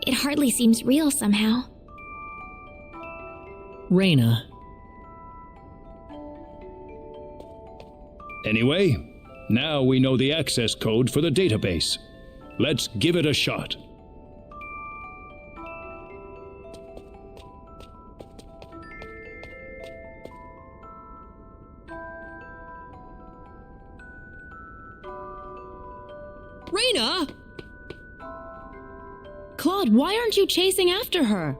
It hardly seems real somehow. Reyna. Anyway, now we know the access code for the database. Let's give it a shot. Reyna! Claude, why aren't you chasing after her?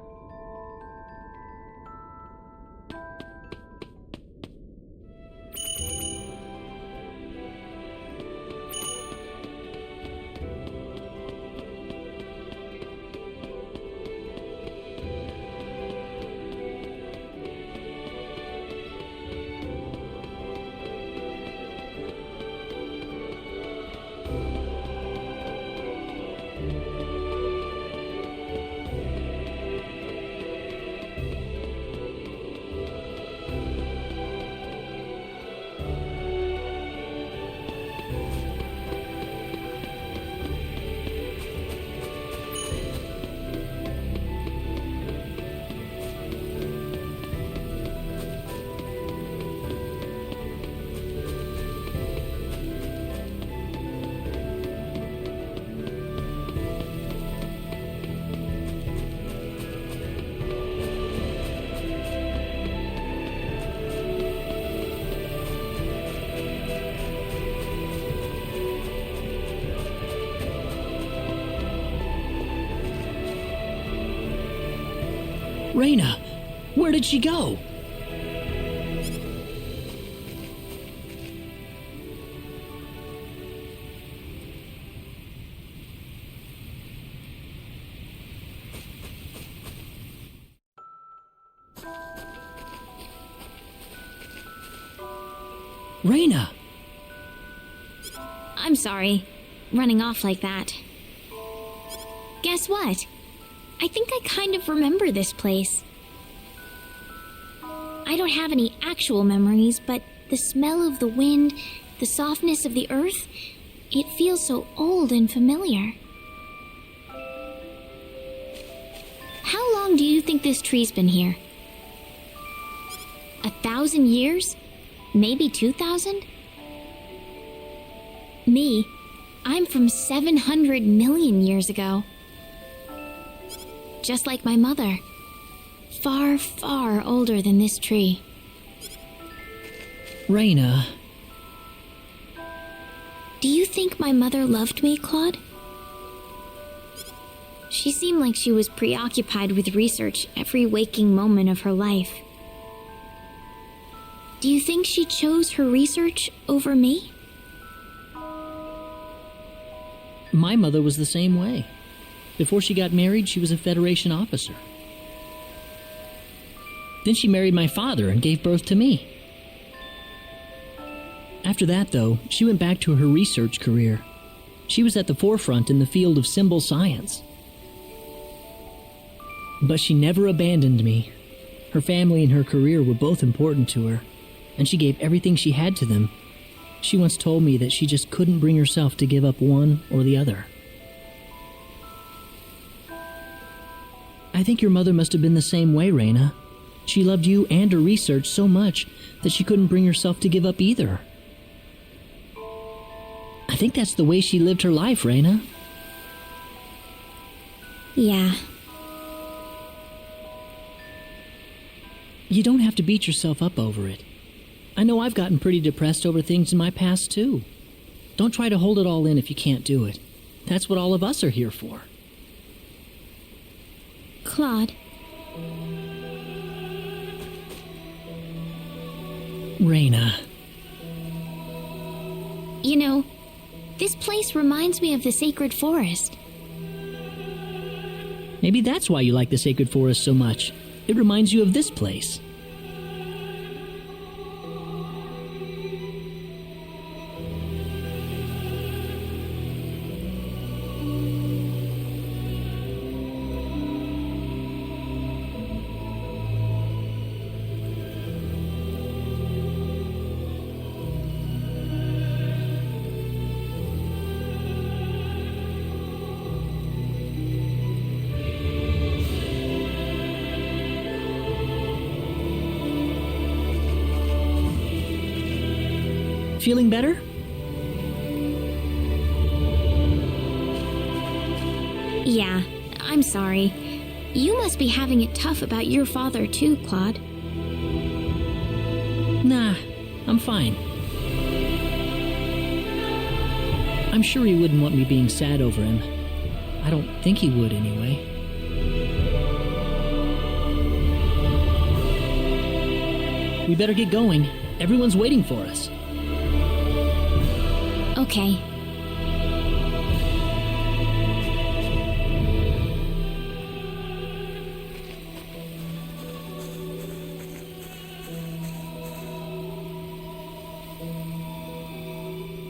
Reyna, where did she go? Reyna! I'm sorry, running off like that. Guess what? I think I kind of remember this place. I don't have any actual memories, but the smell of the wind, the softness of the earth, it feels so old and familiar. How long do you think this tree's been here? 1,000 years? Maybe 2,000? Me, I'm from 700 million years ago. Just like my mother. Far, far older than this tree. Reyna. Do you think my mother loved me, Claude? She seemed like she was preoccupied with research every waking moment of her life. Do you think she chose her research over me? My mother was the same way. Before she got married, she was a Federation officer. Then she married my father and gave birth to me. After that, though, she went back to her research career. She was at the forefront in the field of symbol science. But she never abandoned me. Her family and her career were both important to her, and she gave everything she had to them. She once told me that she just couldn't bring herself to give up one or the other. I think your mother must have been the same way, Reyna. She loved you and her research so much that she couldn't bring herself to give up either. I think that's the way she lived her life, Reyna. Yeah. You don't have to beat yourself up over it. I know I've gotten pretty depressed over things in my past, too. Don't try to hold it all in if you can't do it. That's what all of us are here for. Claude. Reyna. You know, this place reminds me of the sacred forest. Maybe that's why you like the sacred forest so much. It reminds you of this place. Feeling better? Yeah, I'm sorry. You must be having it tough about your father too, Claude. Nah, I'm fine. I'm sure he wouldn't want me being sad over him. I don't think he would anyway. We better get going. Everyone's waiting for us. Okay.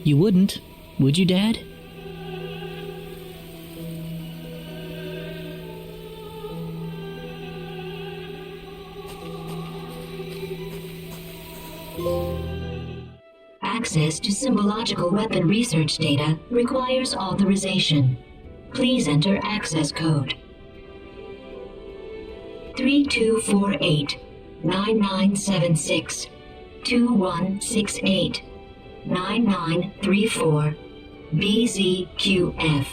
You wouldn't, would you, Dad? Access to symbological weapon research data requires authorization. Please enter access code 3248 9976 2168 9934 BZQF.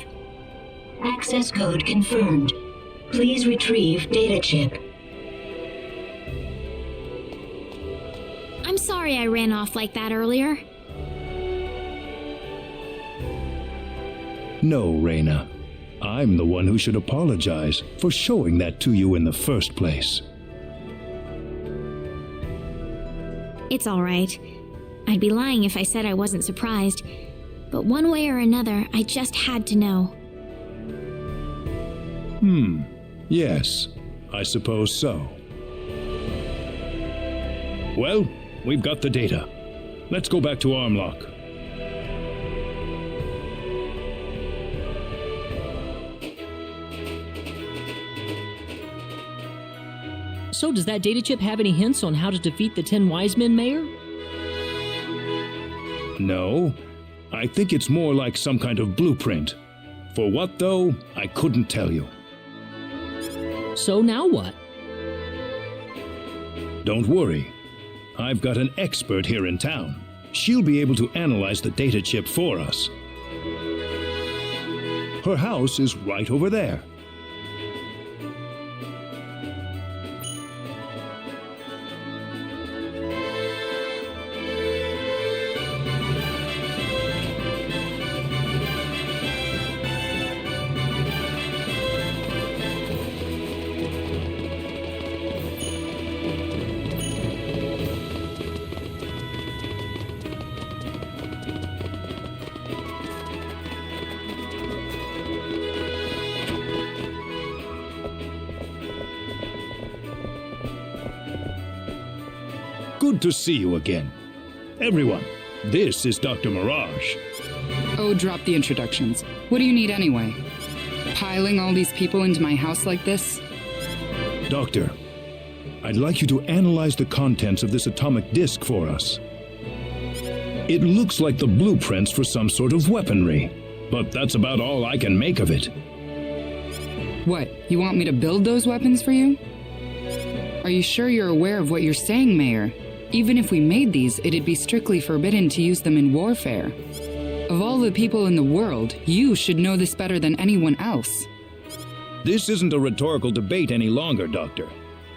Access code confirmed. Please retrieve data chip. I'm sorry I ran off like that earlier. No, Reyna. I'm the one who should apologize for showing that to you in the first place. It's all right. I'd be lying if I said I wasn't surprised. But one way or another, I just had to know. Yes, I suppose so. Well, we've got the data. Let's go back to Armlock. So does that data chip have any hints on how to defeat the 10 Wise Men, Mayor? No, I think it's more like some kind of blueprint. For what, though, I couldn't tell you. So now what? Don't worry. I've got an expert here in town. She'll be able to analyze the data chip for us. Her house is right over there. Good to see you again. Everyone, this is Dr. Mirage. Oh, drop the introductions. What do you need anyway? Piling all these people into my house like this? Doctor, I'd like you to analyze the contents of this atomic disk for us. It looks like the blueprints for some sort of weaponry, but that's about all I can make of it. What, you want me to build those weapons for you? Are you sure you're aware of what you're saying, Mayor? Even if we made these, it'd be strictly forbidden to use them in warfare. Of all the people in the world, you should know this better than anyone else. This isn't a rhetorical debate any longer, Doctor.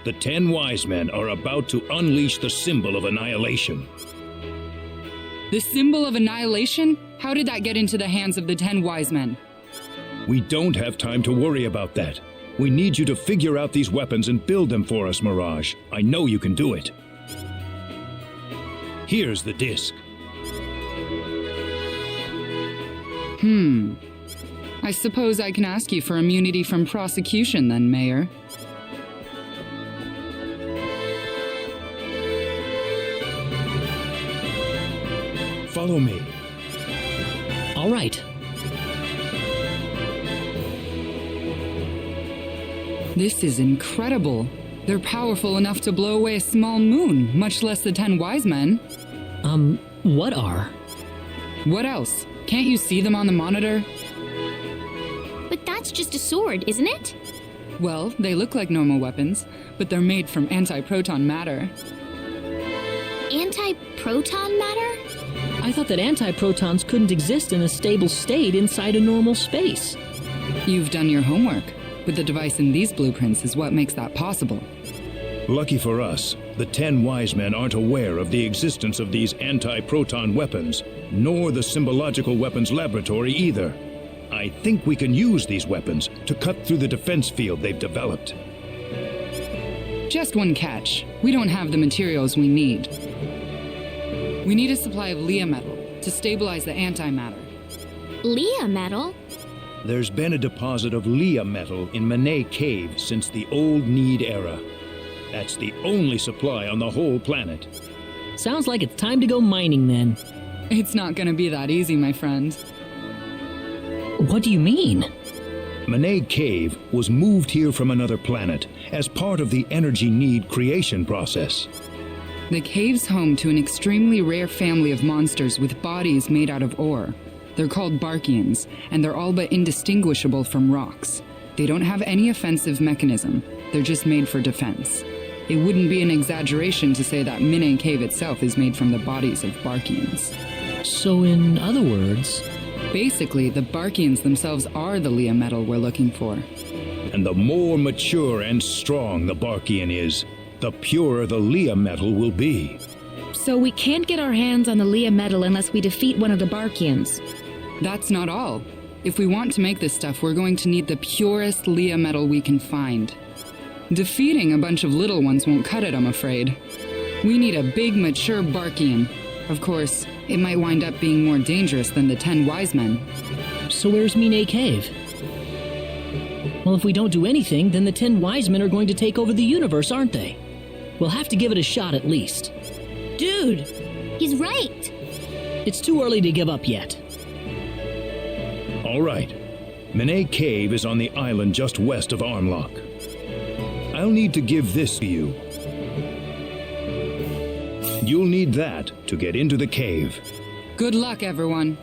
The 10 Wise Men are about to unleash the symbol of annihilation. The symbol of annihilation? How did that get into the hands of the 10 Wise Men? We don't have time to worry about that. We need you to figure out these weapons and build them for us, Mirage. I know you can do it. Here's the disc. I suppose I can ask you for immunity from prosecution then, Mayor. Follow me. All right. This is incredible. They're powerful enough to blow away a small moon, much less the 10 Wise Men. What are? What else? Can't you see them on the monitor? But that's just a sword, isn't it? Well, they look like normal weapons, but they're made from anti-proton matter. Anti-proton matter? I thought that antiprotons couldn't exist in a stable state inside a normal space. You've done your homework, but the device in these blueprints is what makes that possible. Lucky for us, the 10 wise men aren't aware of the existence of these anti-proton weapons, nor the symbological weapons laboratory either. I think we can use these weapons to cut through the defense field they've developed. Just one catch. We don't have the materials we need. We need a supply of Leah metal to stabilize the antimatter. Leah metal? There's been a deposit of Leah metal in Manet Cave since the Old Need era. That's the only supply on the whole planet. Sounds like it's time to go mining then. It's not gonna be that easy, my friend. What do you mean? Manet Cave was moved here from another planet as part of the energy need creation process. The cave's home to an extremely rare family of monsters with bodies made out of ore. They're called Barkians, and they're all but indistinguishable from rocks. They don't have any offensive mechanism. They're just made for defense. It wouldn't be an exaggeration to say that Manet Cave itself is made from the bodies of Barkians. So in other words... Basically, the Barkians themselves are the Leah metal we're looking for. And the more mature and strong the Barkian is, the purer the Leah metal will be. So we can't get our hands on the Leah metal unless we defeat one of the Barkians. That's not all. If we want to make this stuff, we're going to need the purest Leah metal we can find. Defeating a bunch of little ones won't cut it, I'm afraid. We need a big, mature Barkian. Of course, it might wind up being more dangerous than the 10 wise men. So where's Manet Cave? Well, if we don't do anything, then the 10 wise men are going to take over the universe, aren't they? We'll have to give it a shot at least. Dude! He's right! It's too early to give up yet. All right. Manet Cave is on the island just west of Armlock. I'll need to give this to you. You'll need that to get into the cave. Good luck, everyone.